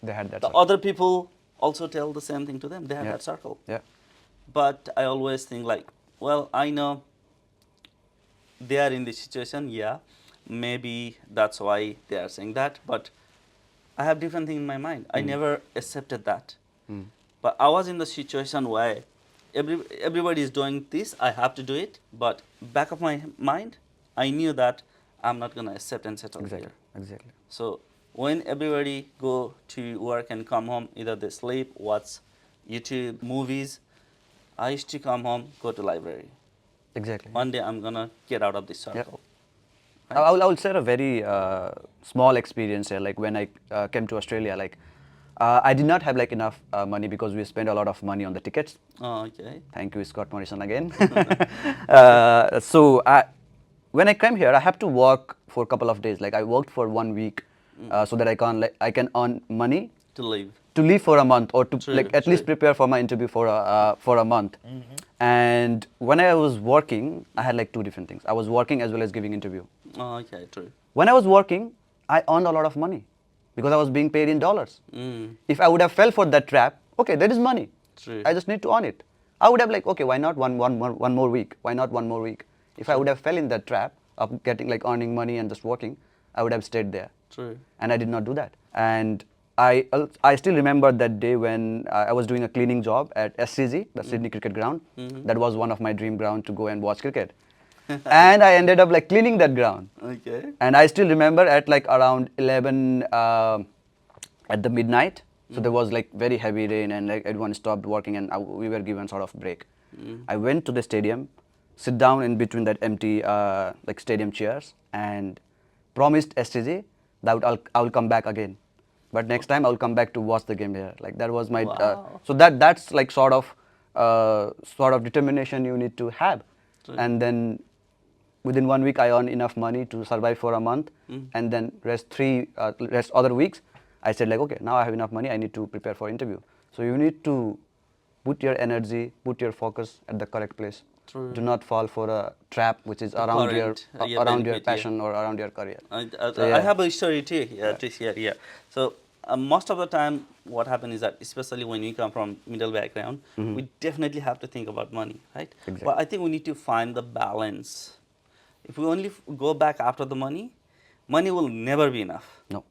they had that the circle. other people also tell the same thing to them. They have that circle. Yeah. But I always think like, well, I know they are in this situation. Yeah, maybe that's why they are saying that. But I have different thing in my mind. I never accepted that. But I was in the situation where everybody is doing this. I have to do it. But back of my mind, I knew that I'm not gonna accept and settle here. Exactly. So when everybody go to work and come home, either they sleep, watch YouTube, movies, I used to come home, go to library. Exactly. One day I'm gonna get out of this circle. Right? I will share a very small experience here. Like when I came to Australia, like I did not have like enough money because we spent a lot of money on the tickets. Oh, okay. Thank you, Scott Morrison again. So when I came here, I have to work for a couple of days. Like I worked for 1 week so that I can earn money to live. To live for a month or to at least true. prepare for my interview for a month. And when I was working, I had like two different things. I was working as well as giving interview. Oh, okay, true. When I was working, I earned a lot of money because I was being paid in dollars. If I would have fell for that trap, okay, there is money. True. I just need to earn it. I would have like, okay, why not one more week? Why not one more week? If I would have fell in that trap of getting like earning money and just working, I would have stayed there. True. And I did not do that. And I still remember that day when I was doing a cleaning job at SCG, the Sydney Cricket Ground. That was one of my dream ground to go and watch cricket. And I ended up like cleaning that ground. Okay. And I still remember at like around 11 at the midnight. So there was like very heavy rain and like everyone stopped working and we were given sort of break. I went to the stadium, sit down in between that empty like stadium chairs and promised SCG that I will come back again. But next time I will come back to watch the game here. Like that was my so that's like sort of determination you need to have. True. And then within 1 week I earned enough money to survive for a month, and then rest other weeks I said like, okay, now I have enough money, I need to prepare for interview. So you need to put your energy, put your focus at the correct place. True. Do not fall for a trap which is around your passion or around your career. I have a story too here to share here. So most of the time what happens is that, especially when we come from middle background, we definitely have to think about money, right? Exactly. But I think we need to find the balance. If we only go back after the money will never be enough. No.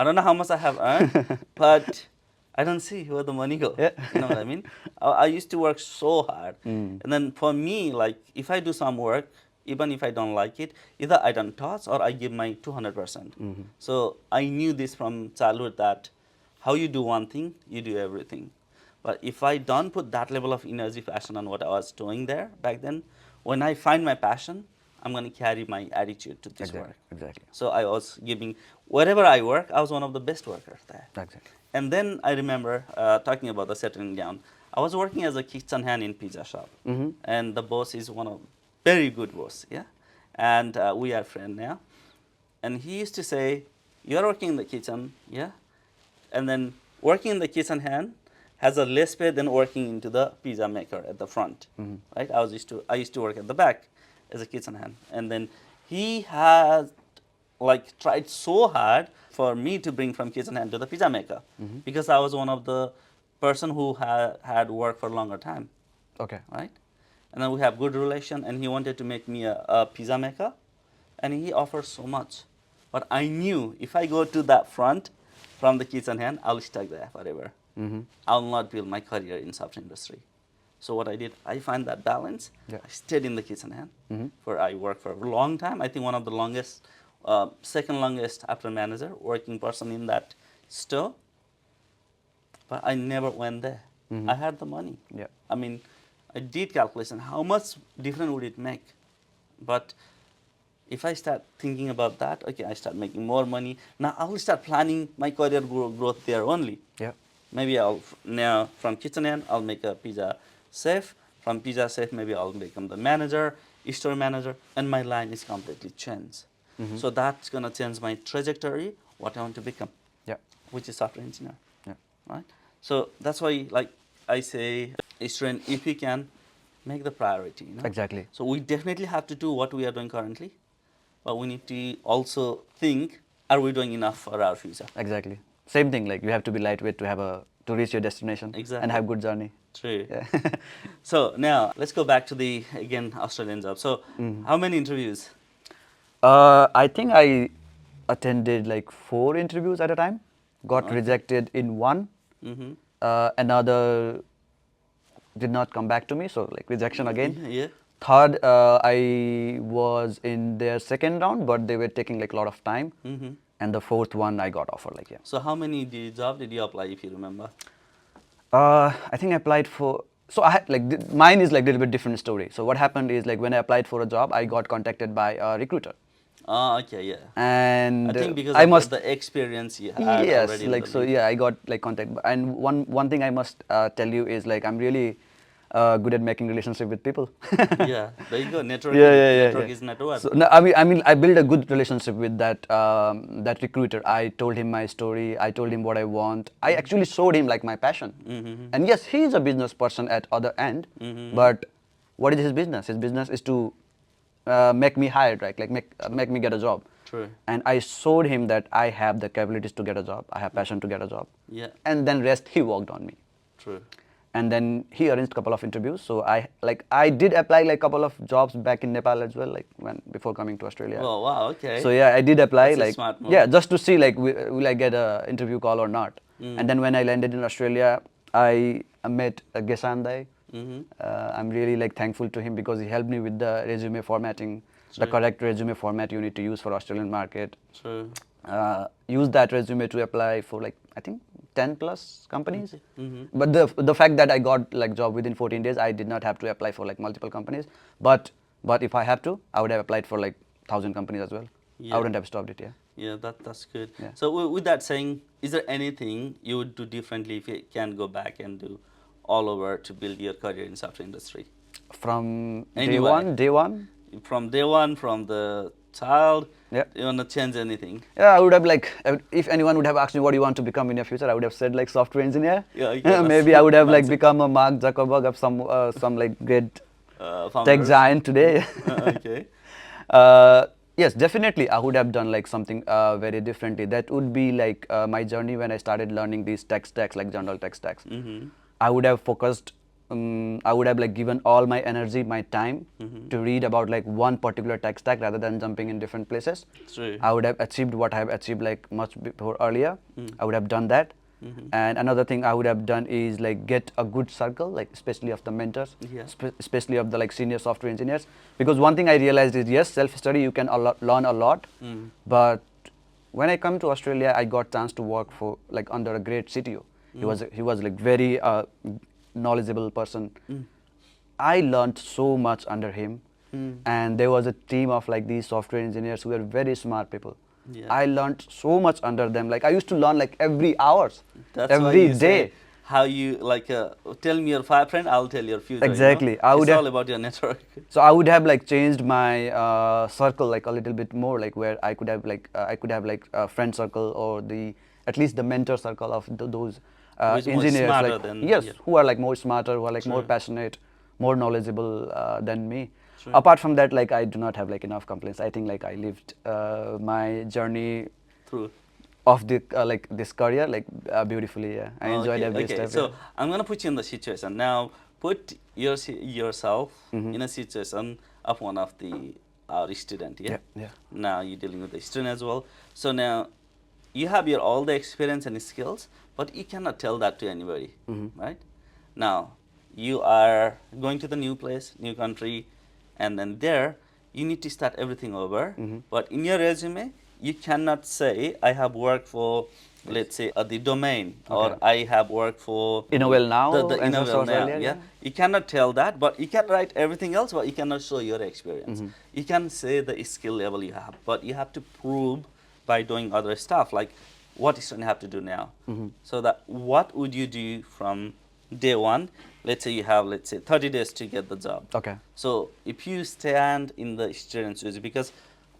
I don't know how much I have earned, but I don't see where the money goes. Yeah. You know what I mean? I used to work so hard. Mm. And then for me, like, if I do some work, even if I don't like it, either I don't touch or I give my 200%. Mm-hmm. So I knew this from childhood that how you do one thing, you do everything. But if I don't put that level of energy, passion on what I was doing there back then, when I find my passion, I'm going to carry my attitude to this Exactly. work. Exactly. So I was giving, wherever I work, I was one of the best workers there. Exactly. And then I remember talking about the settling down. I was working as a kitchen hand in pizza shop, Mm-hmm. and the boss is one of very good boss, yeah. And we are friends now. And he used to say, "You are working in the kitchen, yeah, and then working in the kitchen hand has a less pay than working into the pizza maker at the front, Mm-hmm. right? I used to work at the back as a kitchen hand, and then he had like tried so hard for me to bring from kitchen hand to the pizza maker Mm-hmm. because I was one of the person who had worked for a longer time, Okay. right? And then we have good relation, and he wanted to make me a pizza maker, and he offered so much. But I knew if I go to that front from the kitchen hand, I'll stuck there forever. Mm-hmm. I'll not build my career in software industry. So what I did, I find that balance. Yeah. I stayed in the kitchen hand. Mm-hmm. I worked for a long time. I think one of the longest, second longest after manager, working person in that store. But I never went there. Mm-hmm. I had the money. Yeah. I mean, I did calculation. How much different would it make? But if I start thinking about that, okay, I start making more money. Now I will start planning my career growth there only. Yeah. Maybe now from kitchen end, I'll make a pizza chef. From pizza chef, maybe I'll become the manager, store manager, and my line is completely changed. Mm-hmm. So that's gonna change my trajectory, what I want to become, Yeah. which is software engineer, Yeah. right? So that's why, like I say, student, if we can, make the priority. You know? Exactly. So we definitely have to do what we are doing currently, but we need to also think: are we doing enough for our future? Exactly. Same thing. Like you have to be lightweight to reach your destination Exactly. and have good journey. True. Yeah. So now let's go back to the again Australian job. So how many interviews? I think I attended like 4 interviews at a time. Got Okay. rejected in one. Mm-hmm. Another did not come back to me, so like rejection again. Yeah. Third, I was in their second round, but they were taking like a lot of time. Mm-hmm. And the fourth one, I got offer. Like yeah. So how many jobs did you apply, if you remember? I think I applied for. So I had like mine is like a little bit different story. So what happened is like when I applied for a job, I got contacted by a recruiter, Ah, okay, yeah. and I think because I of must the experience you had yes, already. in like the so league. yeah, I got like contact. And one thing I must tell you is like I'm really good at making relationship with people. Yeah, there you go. Network. Network is network. So no, I mean, I built a good relationship with that recruiter. I told him my story. I told him what I want. I actually showed him like my passion. Mm-hmm. And yes, he is a business person at other end. Mm-hmm. But what is his business? His business is to make me hired, right? Like make me get a job. True. And I showed him that I have the capabilities to get a job. I have passion to get a job. Yeah. And then rest he worked on me. True. And then he arranged a couple of interviews. So I did apply like a couple of jobs back in Nepal as well, like before coming to Australia. Oh wow. Okay. So yeah, I did apply That's a like smart move. yeah, just to see like will I get a interview call or not. Mm. And then when I landed in Australia, I met Gesandai. Mm-hmm. I'm really like thankful to him because he helped me with the resume formatting, the True. correct resume format you need to use for Australian market. True. Use that resume to apply for like I think 10 plus companies. Mm-hmm. But the fact that I got like job within 14 days, I did not have to apply for like multiple companies. But if I have to, I would have applied for like 1,000 companies as well. Yeah. I wouldn't have stopped it. Yeah. Yeah, that's good. Yeah. So with that saying, is there anything you would do differently if you can go back and do all over to build your career in software industry? From Anyway. day one. From day one, from the child, Yeah. you want to change anything? Yeah, I would have like if anyone would have asked me what do you want to become in your future, I would have said like software engineer. Yeah, okay, that's Maybe I would have like mindset. become a Mark Zuckerberg of some like great tech Founders? giant today. Okay. Yes, definitely. I would have done like something very differently. That would be like my journey when I started learning these tech stacks, like general tech stacks. Mm-hmm. I would have focused I would have like given all my energy, my time to read about like one particular tech stack rather than jumping in different places. True. I would have achieved what I have achieved like much before earlier. I would have done that. And another thing I would have done is like get a good circle, like especially of the mentors, Yeah. especially of the like senior software engineers. Because one thing I realized is yes, self-study you can learn a lot, but when I come to Australia, I got chance to work for like under a great CTO. He was like very knowledgeable person. I learned so much under him, and there was a team of like these software engineers who were very smart people. Yeah. I learned so much under them. Like I used to learn like every hours, That's why every you day. say how you like tell me your friend, I'll tell your future. Exactly. I It's would all have- about your network. So I would have like changed my circle like a little bit more, like where I could have like a friend circle or the at least the mentor circle of those Who is more engineers, smarter like than- yes, yeah. who are like more smarter, who are like more True. passionate, more knowledgeable than me. True. Apart from that, like I do not have like enough complaints. I think like I lived my journey True. of the like this career like beautifully. Yeah, I enjoyed every Okay. step. So Yeah. I'm gonna put you in the situation now. Put yourself in a situation of one of our student. Yeah? Yeah, yeah. Now you're dealing with the student as well. So now you have your all the experience and skills, but you cannot tell that to anybody, right? Now you are going to the new place, new country, and then there you need to start everything over. But in your resume, you cannot say I have worked for, let's say, the domain, or I have worked for Innovel now, the as was Innovel now. earlier, Yeah, yeah. you cannot tell that, but you can write everything else, but you cannot show your experience. You can say the skill level you have, but you have to prove by doing other stuff, like what is going to have to do now. So that what would you do from day one? Let's say you have, let's say, 30 days to get the job. Okay. So if you stand in the students' shoes, because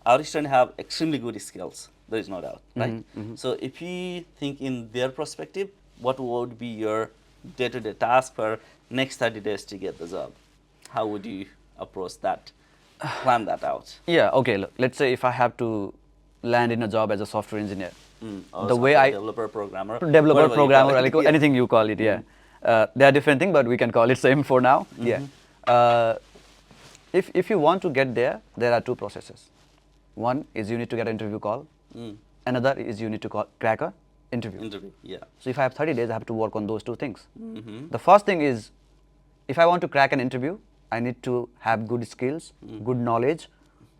our students have extremely good skills, there is no doubt, right? So if you think in their perspective, what would be your day-to-day task for next 30 days to get the job? How would you approach that, plan that out? Yeah. Okay. Look, let's say if I have to land in a job as a software engineer, Or the way software I developer, programmer, developer, whatever you call programmer, it. like Yeah. anything you call it, yeah. They are different things, but we can call it same for now. Yeah. If you want to get there, there are two processes. One is you need to get an interview call. Another is you need to crack a interview. Interview, yeah. So if I have 30 days, I have to work on those two things. The first thing is, if I want to crack an interview, I need to have good skills, good knowledge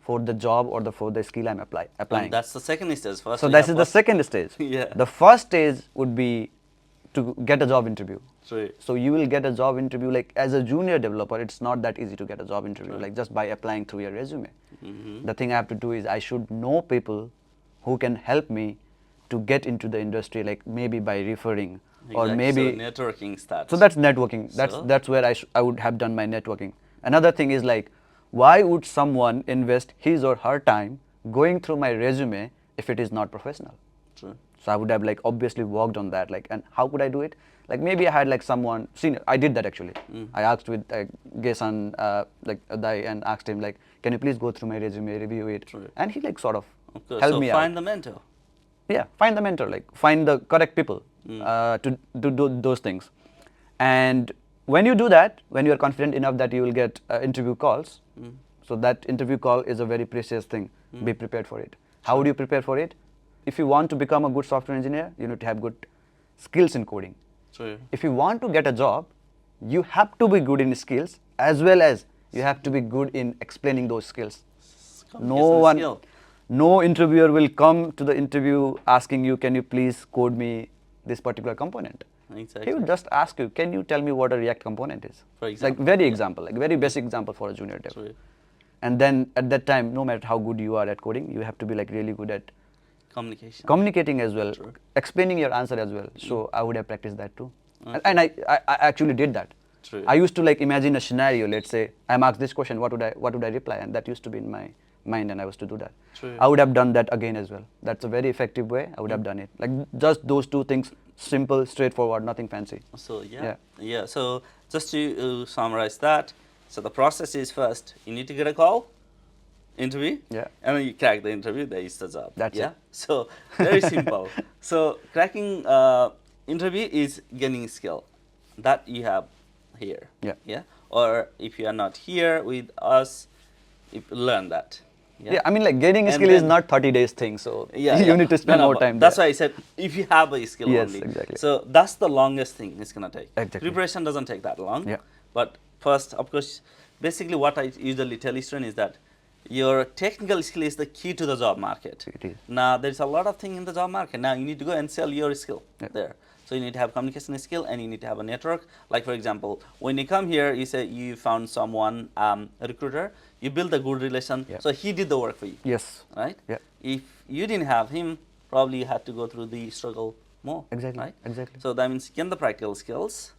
for the job or for the skill I'm applying. And that's the second stage. First So we this have is the first- second stage. Yeah. The first stage would be to get a job interview. True. So you will get a job interview like as a junior developer. It's not that easy to get a job interview like just by applying through your resume. The thing I have to do is I should know people who can help me to get into the industry, like maybe by referring or Exactly. maybe So networking starts. so that's networking. So? That's where I would have done my networking. Another thing is like, why would someone invest his or her time going through my resume if it is not professional? True. So I would have like obviously worked on that. Like, and how could I do it? Like maybe I had like someone senior. I did that actually. I asked with Gesan like Adai and asked him like, can you please go through my resume, review it, True. and he like sort of Okay, helped so me find out. the mentor. Yeah, find the mentor, like find the correct people to do those things. And when you do that, when you are confident enough that you will get interview calls, so that interview call is a very precious thing. Be prepared for it. How would you prepare for it? If you want to become a good software engineer, you need to have good skills in coding. True. If you want to get a job, you have to be good in skills as well as you have to be good in explaining those skills. Communication skill. No interviewer will come to the interview asking you, can you please code me this particular component? Exactly. He would just ask you, can you tell me what a React component is? For Like example, very yeah. example, like very basic example for a junior dev. True. And then at that time, no matter how good you are at coding, you have to be like really good at Communication. communicating as well, True. explaining your answer as well. So I would have practiced that too. And I actually did that. True. I used to like imagine a scenario. Let's say I'm asked this question, what would I reply? And that used to be in my mind, and I was to do that. True. I would have done that again as well. That's a very effective way. I would have done it. Like just those two things, simple, straightforward, nothing fancy. So Yeah. yeah. So just to summarize that, so the process is first you need to get a call, interview, Yeah. and then you crack the interview. There is the job. That's yeah. it. So very simple. So cracking interview is gaining skill that you have here. Yeah. Yeah. Or if you are not here with us, learn that. Yeah, I mean, like getting a And skill is then- not 30 days thing, so Yeah, you yeah. need to spend No, more but time that's there. why I said if you have a skill Yes, only. exactly. So that's the longest thing it's gonna take. Exactly. Preparation doesn't take that long. Yeah. But first, of course, basically what I usually tell students is that your technical skill is the key to the job market. It is. Now there's a lot of things in the job market. Now you need to go and sell your skill Yeah. there. So you need to have communication skill and you need to have a network. Like for example, when you come here, you say you found someone, a recruiter, you build a good relation. Yeah. So he did the work for you, Yes. right? Yeah. If you didn't have him, probably you had to go through the struggle more. Exactly. Right? Exactly. So that means gain the practical skills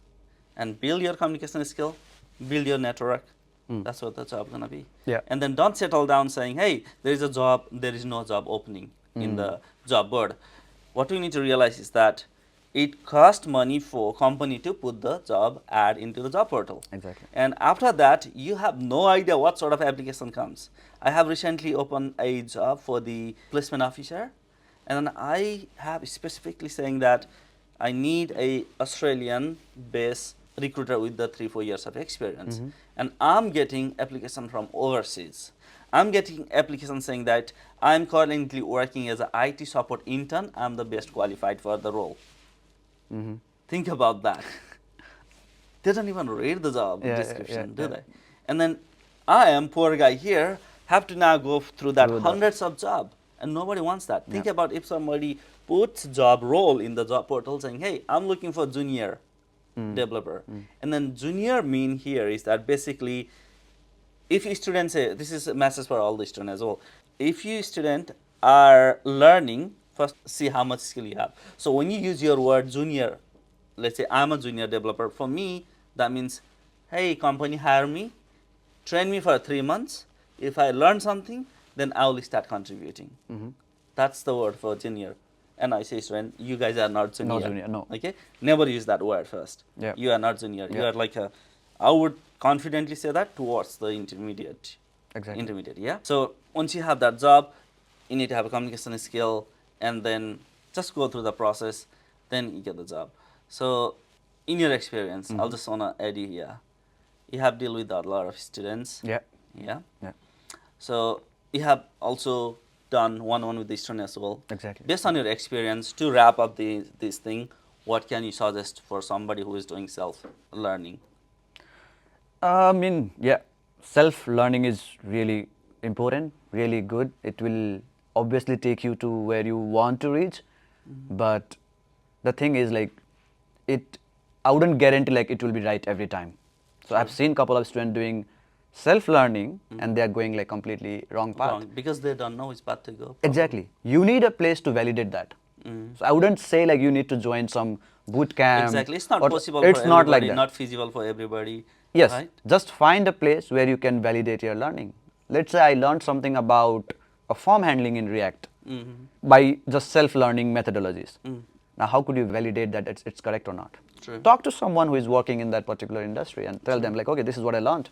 and build your communication skill, build your network. That's what the job gonna be. Yeah. And then don't settle down saying, hey, there is a job, there is no job opening in the job board. What we need to realize is that it costs money for company to put the job ad into the job portal. Exactly. And after that, you have no idea what sort of application comes. I have recently opened a job for the placement officer, and then I have specifically saying that I need a Australian-based recruiter with the 3-4 years of experience, and I'm getting application from overseas. I'm getting applications saying that I'm currently working as an IT support intern. I'm the best qualified for the role. Think about that. They don't even read the job Yeah, description, do yeah. they? And then I am, poor guy here, have to now go through that Do that. hundreds of job, and nobody wants that. Think Yeah. about if somebody puts job role in the job portal saying, hey, I'm looking for junior developer. And then junior mean here is that basically, if you students say, this is a message for all the students as well, if you student are learning, first see how much skill you have. So when you use your word junior, let's say I'm a junior developer, for me that means, hey, company hire me, train me for 3 months, if I learn something, then I will start contributing. That's the word for junior. And I say, student, you guys are not junior. No junior, no. Okay, never use that word first. Yeah. You are not junior. You Yeah. are like a, I would confidently say that towards the intermediate. Exactly. Intermediate, yeah. So once you have that job, you need to have a communication skill, and then just go through the process, then you get the job. So in your experience, I'll just wanna add you here. You have deal with a lot of students. Yeah. Yeah. Yeah. So you have also done one-on-one with the student as well. Exactly. Based on your experience, to wrap up this thing, what can you suggest for somebody who is doing self-learning? I mean, yeah, self-learning is really important, really good. It will obviously take you to where you want to reach, but the thing is, like, I wouldn't guarantee like it will be right every time. So I've seen a couple of students doing self-learning and they are going like completely wrong path. Wrong, because they don't know which path to go. Exactly. You need a place to validate that. So I wouldn't say like you need to join some boot camp. Exactly, it's not or- possible It's for not everybody, like that. not feasible for everybody. Yes, Right? just find a place where you can validate your learning. Let's say I learned something about a form handling in React by just self-learning methodologies. Now, how could you validate that it's correct or not? True. Talk to someone who is working in that particular industry and tell them like, okay, this is what I learned.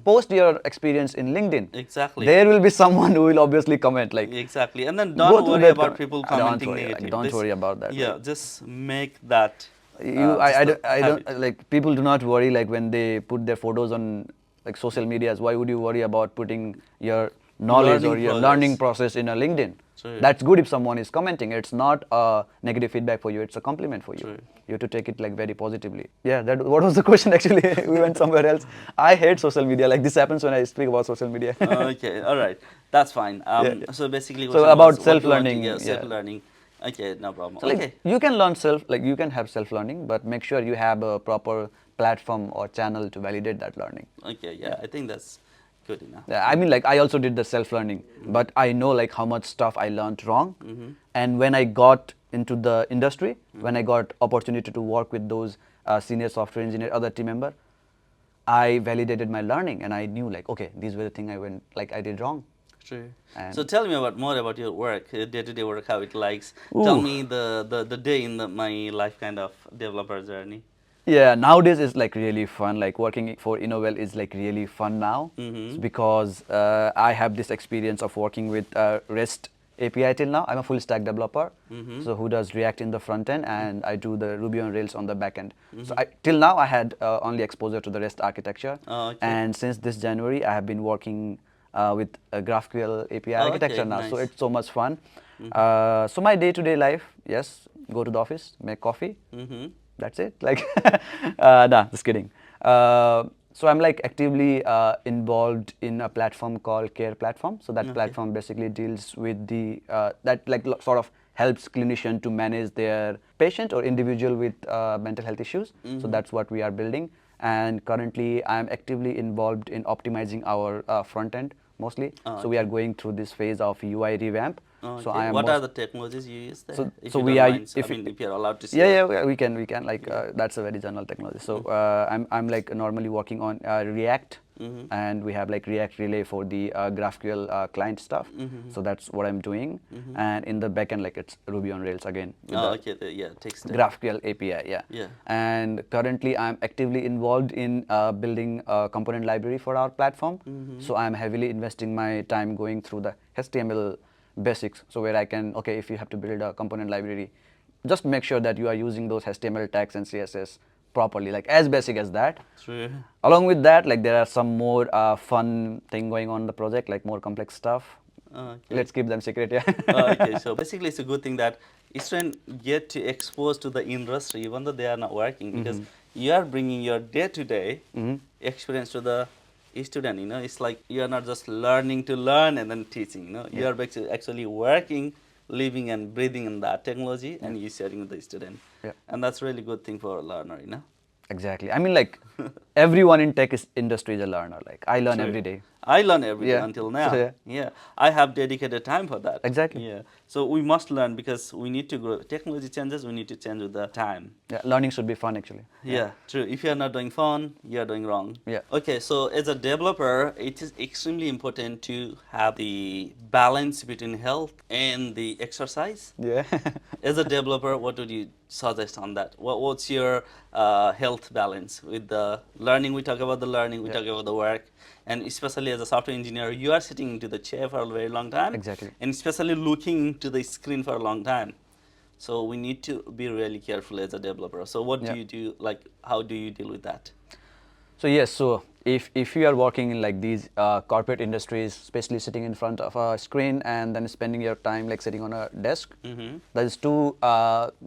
Post your experience in LinkedIn. Exactly. There will be someone who will obviously comment like, Exactly, and then Go don't through worry that about com- people Don't commenting worry, like, negative. don't worry about that, Yeah, like- just make that. I just a don't habit. like people do not worry like when they put their photos on like social medias. Why would you worry about putting your knowledge or Learning your process. learning process in a LinkedIn? True. That's good if someone is commenting. It's not a negative feedback for you. It's a compliment for you. True. You have to take it like very positively. Yeah. What was the question actually? We went somewhere else. I hate social media. Like this happens when I speak about social media. Okay, all right, that's fine. Yeah. So basically, So question about was what you want to self-learning, get, yeah. self-learning. Okay, no problem. So, like, Okay. you can learn you can have self-learning, but make sure you have a proper platform or channel to validate that learning. Okay, yeah, I think that's good enough. Yeah, I mean, like I also did the self-learning, but I know like how much stuff I learned wrong. And when I got into the industry, when I got opportunity to work with those senior software engineer, other team member, I validated my learning and I knew like, okay, these were the thing I did wrong. True. And- So tell me more about your work, day-to-day work, how it likes. Tell me the day in my life kind of developer journey. Yeah, nowadays it's like really fun. Like working for Innovel is like really fun now. It's because I have this experience of working with REST API till now. I'm a full stack developer, so who does React in the front end, and I do the Ruby on Rails on the back end. So till now I had only exposure to the REST architecture, Oh, okay. and since this January I have been working with a GraphQL API Oh, architecture okay, now. So nice. it's so much fun. So my day-to-day life, yes, go to the office, make coffee. That's it. Like, nah, just kidding. So I'm like actively involved in a platform called Care Platform. So that platform basically deals with the that like sort of helps clinician to manage their patient or individual with mental health issues. So that's what we are building. And currently, I'm actively involved in optimizing our front end mostly. So we are going through this phase of UI revamp. So I am What are most the technologies you use there? so, If so you we don't are mind, I mean, if you're allowed to yeah, share. yeah, we can like that's a very general technology. So I'm like normally working on React, and we have like React Relay for the GraphQL client stuff. So that's what I'm doing, and in the backend like it's Ruby on Rails again with Oh, the okay, yeah, text. GraphQL API, yeah. Yeah. And currently, I'm actively involved in building a component library for our platform. So I'm heavily investing my time going through the HTML basics. So where I can, okay, if you have to build a component library, just make sure that you are using those HTML tags and CSS properly, like as basic as that. True. Along with that, like there are some more fun thing going on in the project, like more complex stuff. Okay. Let's keep them secret, yeah. Okay, so basically it's a good thing that students get to expose to the industry even though they are not working, because you are bringing your day-to-day experience to the student, you know. It's like you are not just learning to learn and then teaching, you know. You are actually working, living and breathing in that technology, and you sharing with the student. Yeah. And that's really good thing for a learner, you know. Exactly. I mean, like everyone in tech industry is a learner. Like I learn True. every day. I learn every day Yeah. until So, now. yeah. Yeah, I have dedicated time for that. Exactly. Yeah, so we must learn because we need to grow. Technology changes, we need to change with the time. Yeah. Learning should be fun, actually. Yeah, true. If you are not doing fun, you are doing wrong. Yeah. Okay, so as a developer, it is extremely important to have the balance between health and the exercise. Yeah. As a developer, what would you suggest on that? What's your health balance with the learning? We talk about the learning, we talk about the work, and especially as a software engineer, you are sitting into the chair for a very long time. Exactly. And especially looking to the screen for a long time. So we need to be really careful as a developer. So what do you do? Like, how do you deal with that? So yes, so if you are working in like these corporate industries, especially sitting in front of a screen and then spending your time like sitting on a desk, there's two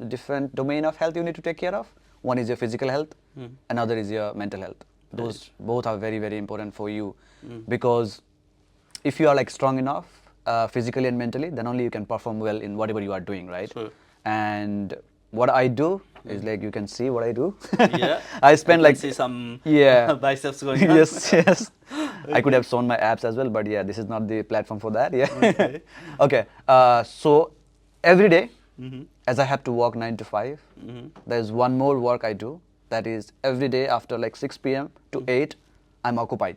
different domain of health you need to take care of. One is your physical health, another is your mental health. Those both are very, very important for you, because if you are like strong enough physically and mentally, then only you can perform well in whatever you are doing, right? Sure. And what I do is like you can see what I do. Yeah. I spend like see some yeah biceps going on. yes, yes. I could have shown my abs as well, but yeah, this is not the platform for that. Yeah. Okay. Okay. So every day, as I have to work 9 to 5, there's one more work I do. That is every day after like 6 p.m. to 8, I'm occupied.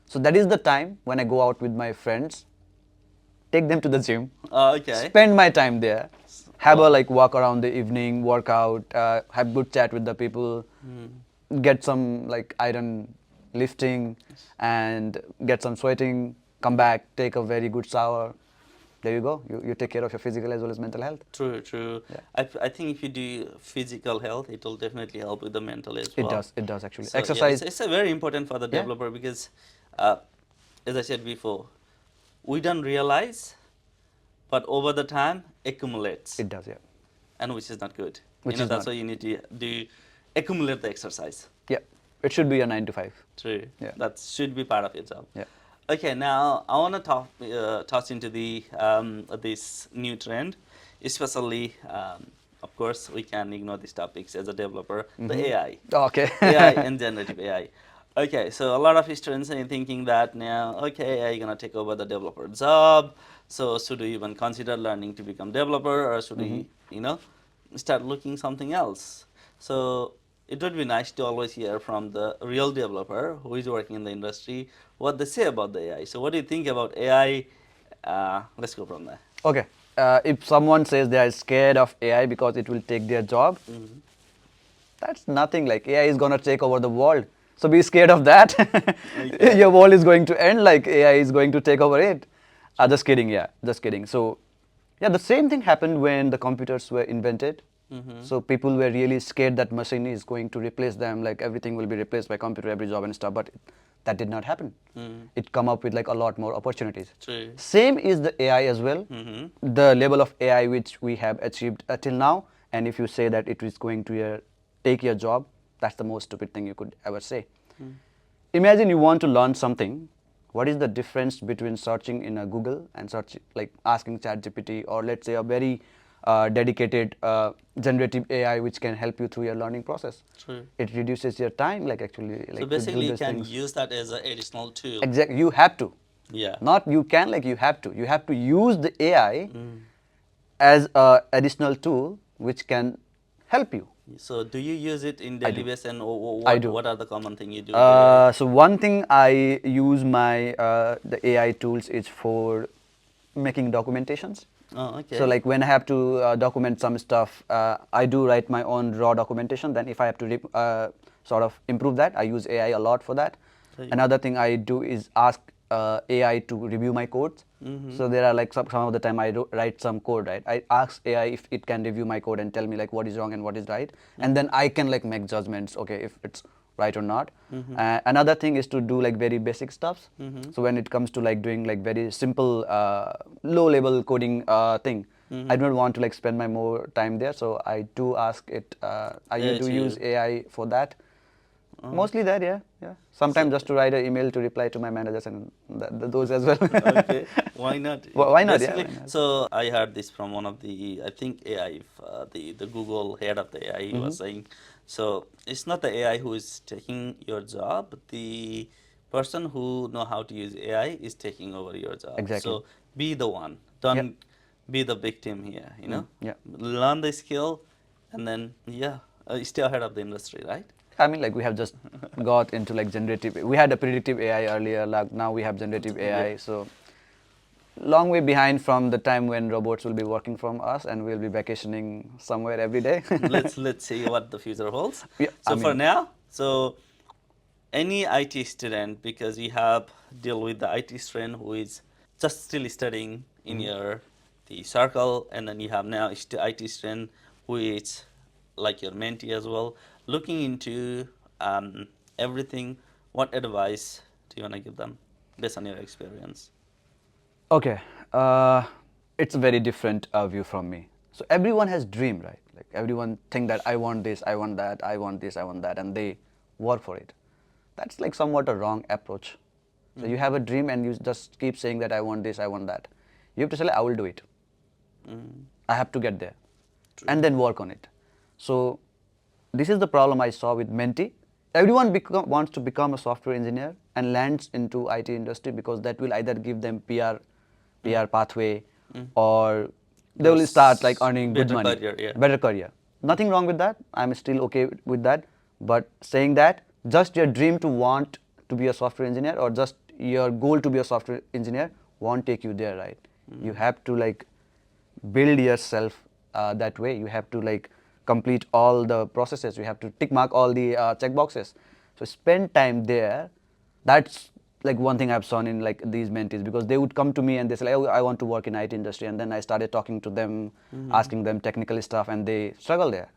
So that is the time when I go out with my friends, take them to the gym, Okay. spend my time there, have a like walk around the evening, work out, have good chat with the people, get some like iron lifting, and get some sweating, come back, take a very good shower. There you go. You take care of your physical as well as mental health. True, true. Yeah. I think if you do physical health, it will definitely help with the mental as well. It does actually. So, yeah, Exercise. it's a very important for the Yeah. developer because, as I said before, we don't realize, but over the time accumulates, It does, yeah. and which is not good. Which you know, is that's not. why you need to do accumulate the exercise. Yeah. It should be a 9 to 5. True. Yeah. That should be part of your job. Yeah. Okay, now I want to touch into the this new trend, especially. Of course, we can ignore these topics as a developer. The AI. Okay. AI and generative AI. Okay, so a lot of students are thinking that now, okay, AI is gonna take over the developer job. So should we even consider learning to become developer, or should we, start looking something else? So it would be nice to always hear from the real developer who is working in the industry what they say about the AI. So what do you think about AI? Let's go from there. Okay. If someone says they are scared of AI because it will take their job, that's nothing. Like AI is gonna take over the world. So be scared of that. Your world is going to end. Like AI is going to take over it. Just kidding. Yeah, just kidding. So Yeah, the same thing happened when the computers were invented. So people were really scared that machine is going to replace them, like everything will be replaced by computer, every job and stuff. But that did not happen. It come up with like a lot more opportunities. True. Same is the AI as well. The level of AI which we have achieved till now, and if you say that it is going to take your job, that's the most stupid thing you could ever say. Imagine you want to learn something. What is the difference between searching in a Google and search, like asking ChatGPT, or let's say a very dedicated generative AI which can help you through your learning process? True. It reduces your time, like actually, So like to do basically, you these can things. use that as an additional tool. Exactly, you have to. Yeah. Not you can, like you have to. You have to use the AI as a additional tool which can help you. So do you use it in I daily do. basis, and I do. what are the common thing you do there? So one thing I use my the AI tools is for making documentations. Oh, okay. So like when I have to document some stuff, I do write my own raw documentation. Then if I have to sort of improve that, I use AI a lot for that. Right. Another thing I do is ask AI to review my codes. So there are like some of the time I write some code, right? I ask AI if it can review my code and tell me like what is wrong and what is right, and then I can like make judgments. Okay, if it's right or not. Another thing is to do like very basic stuffs. So when it comes to like doing like very simple low level coding thing, I don't want to like spend my more time there. So I do ask it. I AI do to use you. AI for that. Mostly that, yeah, yeah. Sometimes just to write an email to reply to my managers and those as well. Okay, why not? Why not? Yeah, Basically, why not? so I heard this from one of the, I think AI, the Google head of the AI, he was saying, so it's not the AI who is taking your job, the person who know how to use AI is taking over your job. Exactly. So be the one, Yeah. don't be the victim here, you know? Yeah. Learn the skill, and then, yeah, stay ahead of the industry, right? I mean, like we have just got into like generative. We had a predictive AI earlier. Like now we have generative AI. Yeah. So long way behind from the time when robots will be working from us and we'll be vacationing somewhere every day. Let's see what the future holds. Yeah, I So for mean, now, so any IT student, because we have deal with the IT student who is just still studying in your the circle, and then you have now IT student who is like your mentee as well, looking into everything. What advice do you want to give them based on your experience? okay, it's a very different view from me. So everyone has dream, right? Like everyone think that I want this, I want that, I want this, I want that, and they work for it. That's like somewhat a wrong approach. So you have a dream and you just keep saying that I want this, I want that. You have to say like, I will do it. I have to get there, and then work on it. So this is the problem I saw with Menti. Everyone wants to become a software engineer and lands into IT industry because that will either give them PR pathway, or they will start like earning good Better money, career, yeah. better career. Nothing wrong with that. I'm still okay with that. But saying that just your dream to want to be a software engineer or just your goal to be a software engineer won't take you there, right? You have to like build yourself that way. You have to like complete all the processes. You have to tick mark all the check boxes. So spend time there. That's like one thing I've seen in like these mentees, because they would come to me and they say like, oh, I want to work in IT industry, and then I started talking to them, asking them technical stuff, and they struggle there.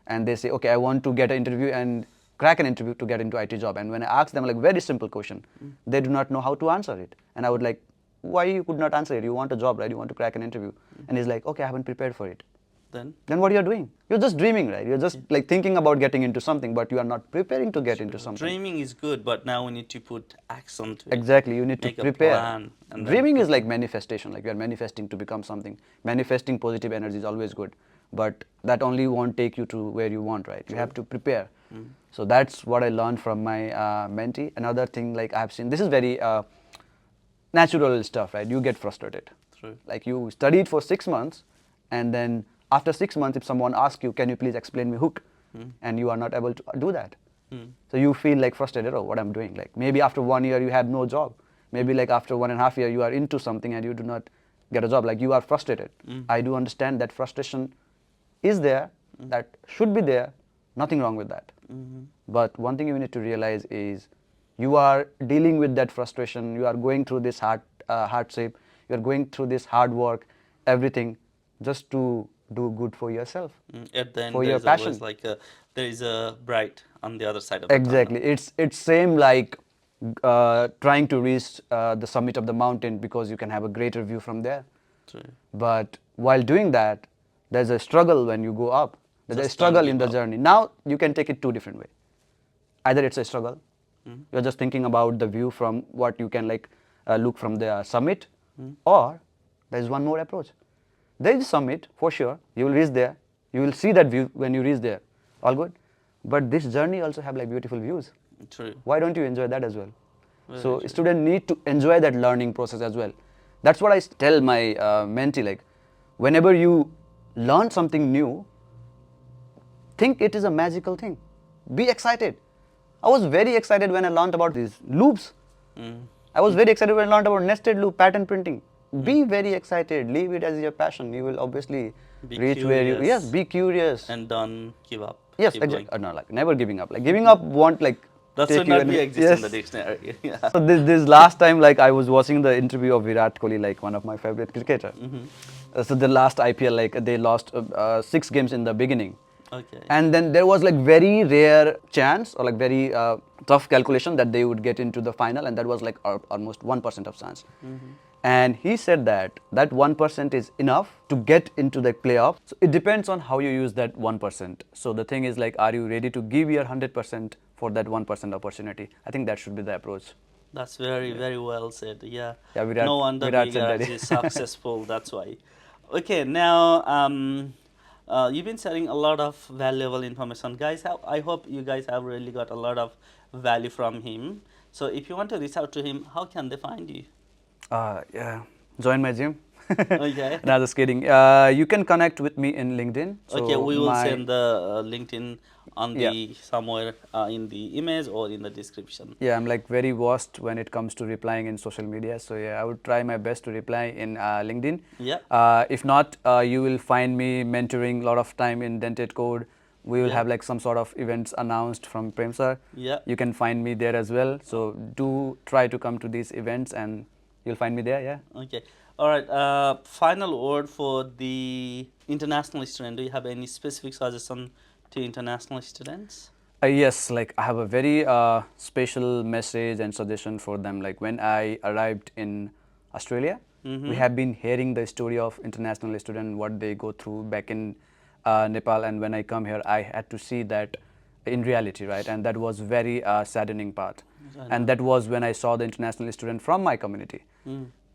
And they say, okay, I want to get an interview and crack an interview to get into IT job. And when I ask them like very simple question, they do not know how to answer it. And I would like, why you could not answer it? You want a job, right? You want to crack an interview. And he's like, okay, I haven't prepared for it. Then what you're doing? You're just dreaming, right? You're just like thinking about getting into something, but you are not preparing to get into something. Dreaming is good, but now we need to put action to it. Exactly, you need to Make a prepare. plan, and then Dreaming is put like manifestation, like you are manifesting to become something. Manifesting positive energy is always good, but that only won't take you to where you want, right? You have to prepare. So that's what I learned from my mentee. Another thing, like I've seen, this is very natural stuff, right? You get frustrated. True. Like you studied for 6 months, and then after 6 months, if someone asks you, can you please explain me hook? And you are not able to do that. So you feel like frustrated, oh, what I'm doing. Like maybe after 1 year, you have no job. Maybe like after 1.5 years, you are into something and you do not get a job. Like you are frustrated. I do understand that frustration is there, that should be there, nothing wrong with that. But one thing you need to realize is you are dealing with that frustration, you are going through this hardship, you are going through this hard work, everything, just to do good for yourself, At the end, for there your is always passion. like there is a bright on the other side of the Exactly. tunnel. It's same like trying to reach the summit of the mountain because you can have a greater view from there. True. But while doing that, there's a struggle when you go up. There's a Just don't struggle in give the up. journey. Now you can take it two different way. Either it's a struggle, Mm. you're just thinking about the view from what you can like look from the summit, Mm. or there's one more approach. There is a summit for sure. You will reach there. You will see that view when you reach there. All good. But this journey also have like beautiful views. True. Why don't you enjoy that as well? Very So true. students need to enjoy that learning process as well. That's what I tell my mentee, like whenever you learn something new, think it is a magical thing. Be excited. I was very excited when I learned about these loops. Mm. I was very excited when I learned about nested loop pattern printing. Be very excited. Leave it as your passion. You will obviously Be reach where you. Yes, curious be curious. and don't give up. Yes, Keep going. exactly. No, like never giving up. Like giving up won't like That take should you not be anywhere. exist in the Yes. dictionary. Yeah. So this last time, like I was watching the interview of Virat Kohli, like one of my favorite cricketer. So the last IPL, like they lost 6 games in the beginning. Okay. And then there was like very rare chance or like very tough calculation that they would get into the final, and that was like almost 1% of chance. And he said that that 1% is enough to get into the playoff. So it depends on how you use that 1%. So the thing is like, are you ready to give your 100% for that 1% opportunity? I think that should be the approach. That's very, very well said. Yeah. Yeah, Virat, No wonder Virat we said are that. actually successful. That's why. Okay, now you've been sharing a lot of valuable information, guys. I hope you guys have really got a lot of value from him. So if you want to reach out to him, how can they find you? Yeah, join my gym. Okay. No, just kidding. You can connect with me in LinkedIn. So Okay, we will my, send the LinkedIn on Yeah. the somewhere in the image or in the description. Yeah, I'm like very worst when it comes to replying in social media. So yeah, I would try my best to reply in LinkedIn. Yeah. If not, you will find me mentoring a lot of time in Dented Code. We will Yeah. have like some sort of events announced from Prem sir. Yeah. You can find me there as well. So do try to come to these events and you'll find me there. Yeah. Okay. All right. Final word for the international student. Do you have any specific suggestion to international students? Yes, like I have a very special message and suggestion for them. Like when I arrived in Australia, we have been hearing the story of international student, what they go through back in Nepal, and when I come here, I had to see that in reality, right? And that was very saddening part. And that was when I saw the international student from my community.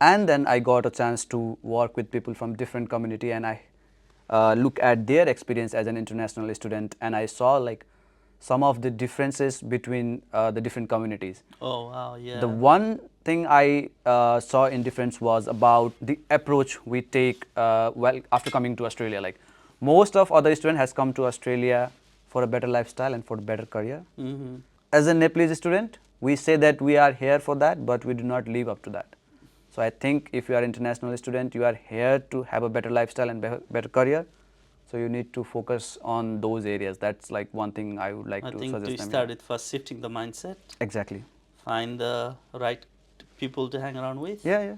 And then I got a chance to work with people from different community, and I look at their experience as an international student, and I saw like some of the differences between the different communities. Oh wow! Yeah. The one thing I saw in difference was about the approach we take well after coming to Australia. Like most of other students has come to Australia for a better lifestyle and for a better career. As a Nepalese student, we say that we are here for that, but we do not live up to that. So I think if you are international student, you are here to have a better lifestyle and better career. So you need to focus on those areas. That's like one thing I would like I to think suggest to them. start it first, shifting the mindset, Exactly. find the right people to hang around with, Yeah, yeah.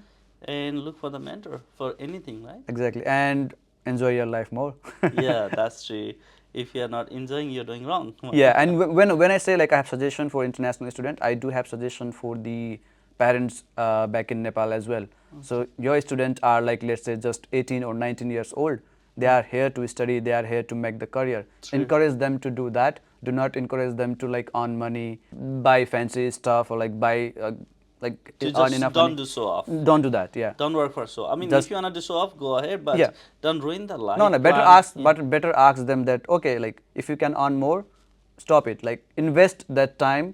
and look for the mentor for anything, right? Exactly. And enjoy your life more. Yeah, that's true. If you're not enjoying, you're doing wrong. Yeah, and when I say like I have suggestion for international student, I do have suggestion for the parents back in Nepal as well. So your students are like, let's say, just 18 or 19 years old. They are here to study. They are here to make the career. True. Encourage them to do that. Do not encourage them to like earn money, buy fancy stuff, or like buy like To earn just enough don't money. do show off. Don't do that. Yeah. Don't work for show. I mean, Just- if you wanna do show off, go ahead, but Yeah. don't ruin the life. No, no. Better plan. ask, but better ask them that okay, like if you can earn more, stop it. Like invest that time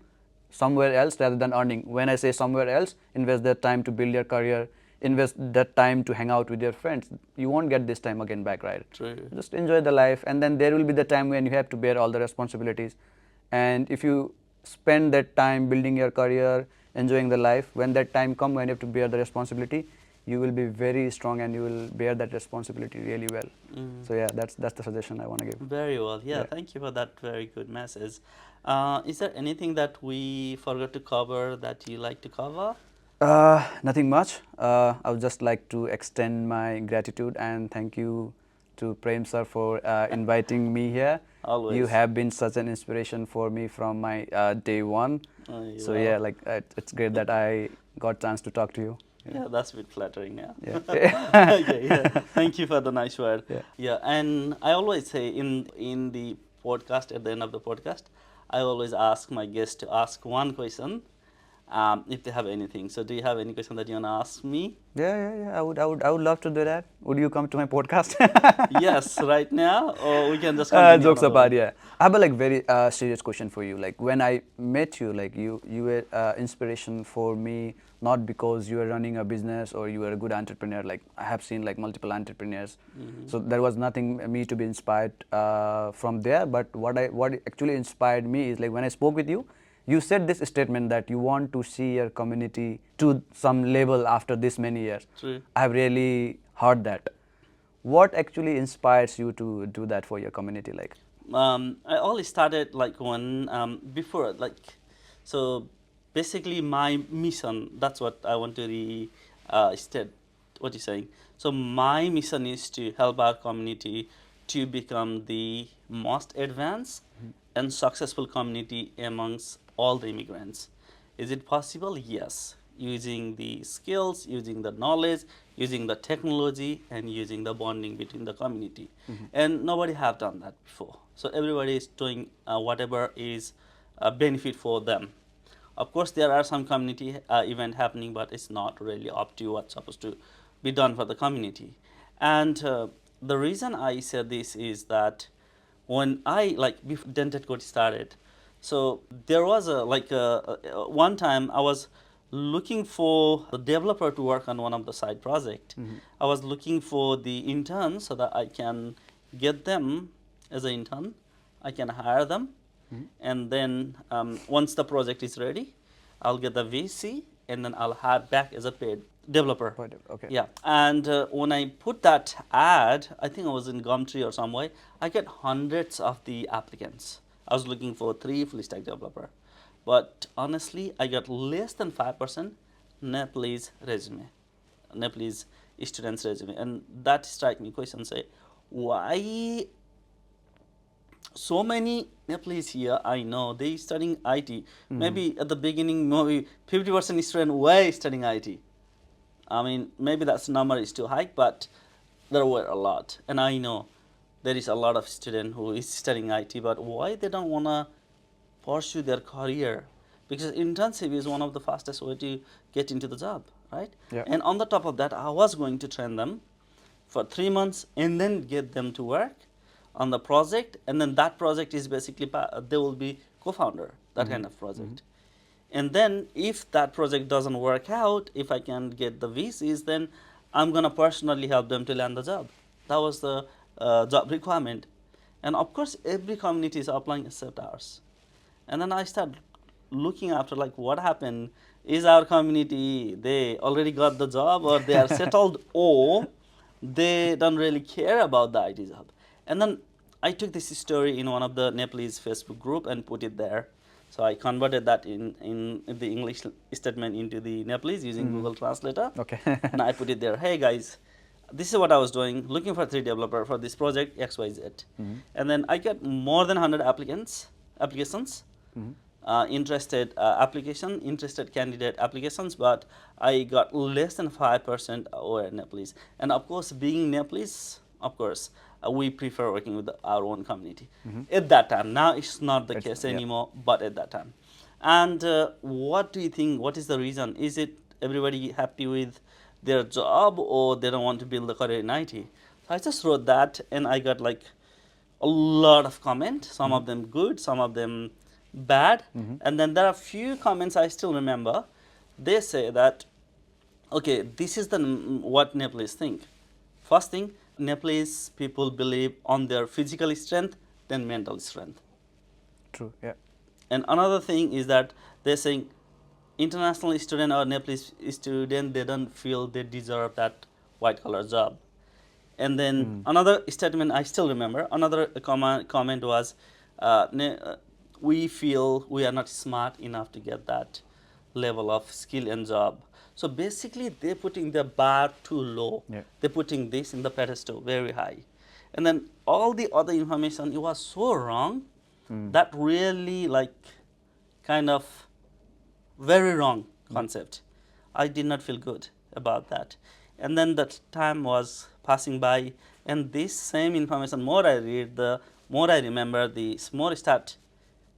somewhere else rather than earning. When I say somewhere else, invest that time to build your career. Invest that time to hang out with your friends. You won't get this time again back, right? True. Just enjoy the life, and then there will be the time when you have to bear all the responsibilities. And if you spend that time building your career, enjoying the life, when that time comes when you have to bear the responsibility, you will be very strong and you will bear that responsibility really well. So yeah, that's the suggestion I want to give. Very well. Yeah, Yeah. thank you for that very good message. Is there anything that we forgot to cover that you like to cover? Nothing much. I would just like to extend my gratitude and thank you to Prem sir for inviting me here. Always. You have been such an inspiration for me from my day one. So yeah, like it's great that I got chance to talk to you. Yeah, that's a bit flattering. Yeah. Yeah. Okay. Yeah. Thank you for the nice word. Yeah. Yeah, and I always say in the podcast, at the end of the podcast, I always ask my guests to ask one question, if they have anything. So, do you have any question that you wanna ask me? Yeah. I would love to do that. Would you come to my podcast? Yes, right now, or we can just continue Jokes another apart, one. yeah. I have a like very serious question for you. Like when I met you, like you were inspiration for me, not because you were running a business or you were a good entrepreneur. Like I have seen like multiple entrepreneurs, so there was nothing me to be inspired from there. But what actually inspired me is like when I spoke with you, you said this statement that you want to see your community to some level after this many years. True. I have really heard that. What actually inspires you to do that for your community? Like, I only started like when before like, so basically my mission, that's what I want to state what you're saying. So my mission is to help our community to become the most advanced and successful community amongst all the immigrants. Is it possible? Yes. Using the skills, using the knowledge, using the technology, and using the bonding between the community. And nobody have done that before. So everybody is doing whatever is a benefit for them. Of course, there are some community event happening, but it's not really up to what's supposed to be done for the community. And the reason I said this is that when I like before Dented Code started, so there was one time I was looking for a developer to work on one of the side project. I was looking for the interns so that I can get them as an intern. I can hire them, and then once the project is ready, I'll get the VC, and then I'll hire back as a paid developer. okay. Yeah, and when I put that ad, I think I was in Gumtree or somewhere, I get hundreds of the applicants. I was looking for 3 full stack developer, but honestly, I got less than 5% Nepalese resume, Nepalese students resume, and that strike me question say, why so many Nepalese here I know they studying IT. Maybe at the beginning, maybe 50% student were studying IT. I mean, maybe that number is too high, but there were a lot. And I know there is a lot of student who is studying IT, but why they don't want to pursue their career? Because internship is one of the fastest way to get into the job, right? Yeah. And on the top of that, I was going to train them for 3 months and then get them to work on the project. And then that project is basically, they will be co-founder, that kind of project. And then if that project doesn't work out, if I can get the VCs, then I'm going to personally help them to land the job. That was the job requirement. And of course, every community is applying except ours. And then I start looking after like what happened. Is our community, they already got the job or they are settled or they don't really care about the IT job. And then I took this story in one of the Nepalese Facebook group and put it there. So I converted that in the English statement into the Nepalese using Google Translator. Okay. And I put it there. Hey guys, this is what I was doing, looking for 3 developer for this project XYZ. And then I get more than 100 applications, interested candidate applications, but I got less than 5% were Nepalese. And of course, being Nepalese, of course, we prefer working with our own community. At that time, now it's not the case anymore, but at that time. And what do you think, what is the reason? Is it everybody happy with their job or they don't want to build a career in IT? So I just wrote that and I got like a lot of comments, some of them good, some of them bad. And then there are a few comments I still remember. They say that, okay, this is what Nepalese think. First thing, Nepalese people believe on their physical strength than mental strength. True. Yeah. And another thing is that they're saying international student or Nepalese student, they don't feel they deserve that white collar job. And then another statement I still remember, another comment was, we feel we are not smart enough to get that level of skill and job. So basically, they're putting the bar too low. Yeah. They're putting this in the pedestal very high. And then all the other information, it was so wrong that really like kind of very wrong concept. I did not feel good about that. And then that time was passing by, and this same information, more I read, the more I remember, the more start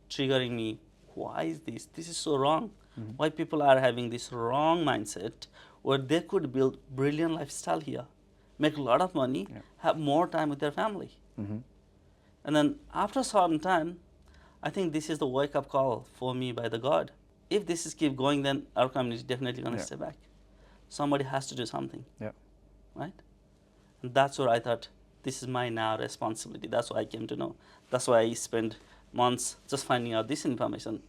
triggering me. Why is this? This is so wrong. Why people are having this wrong mindset where they could build brilliant lifestyle here, make a lot of money, have more time with their family. And then after a certain time, I think this is the wake up call for me by the God. If this is keep going, then our community is definitely going to stay back. Somebody has to do something, Yeah. right? And that's where I thought this is my now responsibility. That's why I came to know. That's why I spent months just finding out this information.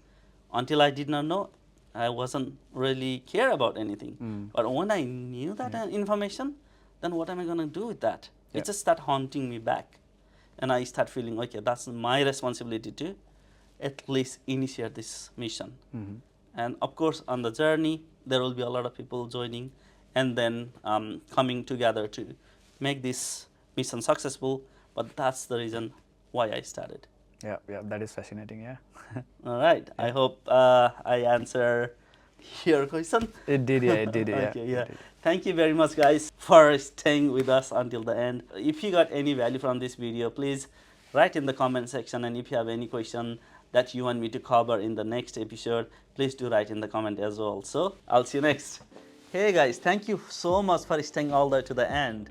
Until I did not know, I wasn't really care about anything. But when I knew that information, then what am I going to do with that? It just started haunting me back. And I start feeling, okay, that's my responsibility to at least initiate this mission. And of course, on the journey, there will be a lot of people joining and then coming together to make this mission successful. But that's the reason why I started. Yeah, that is fascinating. Yeah. All right. I hope I answer your question. It did. Yeah, it did. Yeah. Okay, yeah. Thank you very much, guys, for staying with us until the end. If you got any value from this video, please write in the comment section. And if you have any question that you want me to cover in the next episode, please do write in the comment as well. So I'll see you next. Hey guys, thank you so much for staying all the way to the end.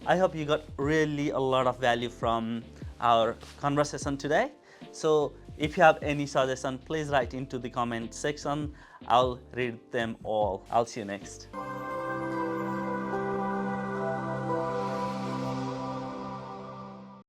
I hope you got really a lot of value from our conversation today. So if you have any suggestion, please write into the comment section. I'll read them all. I'll see you next.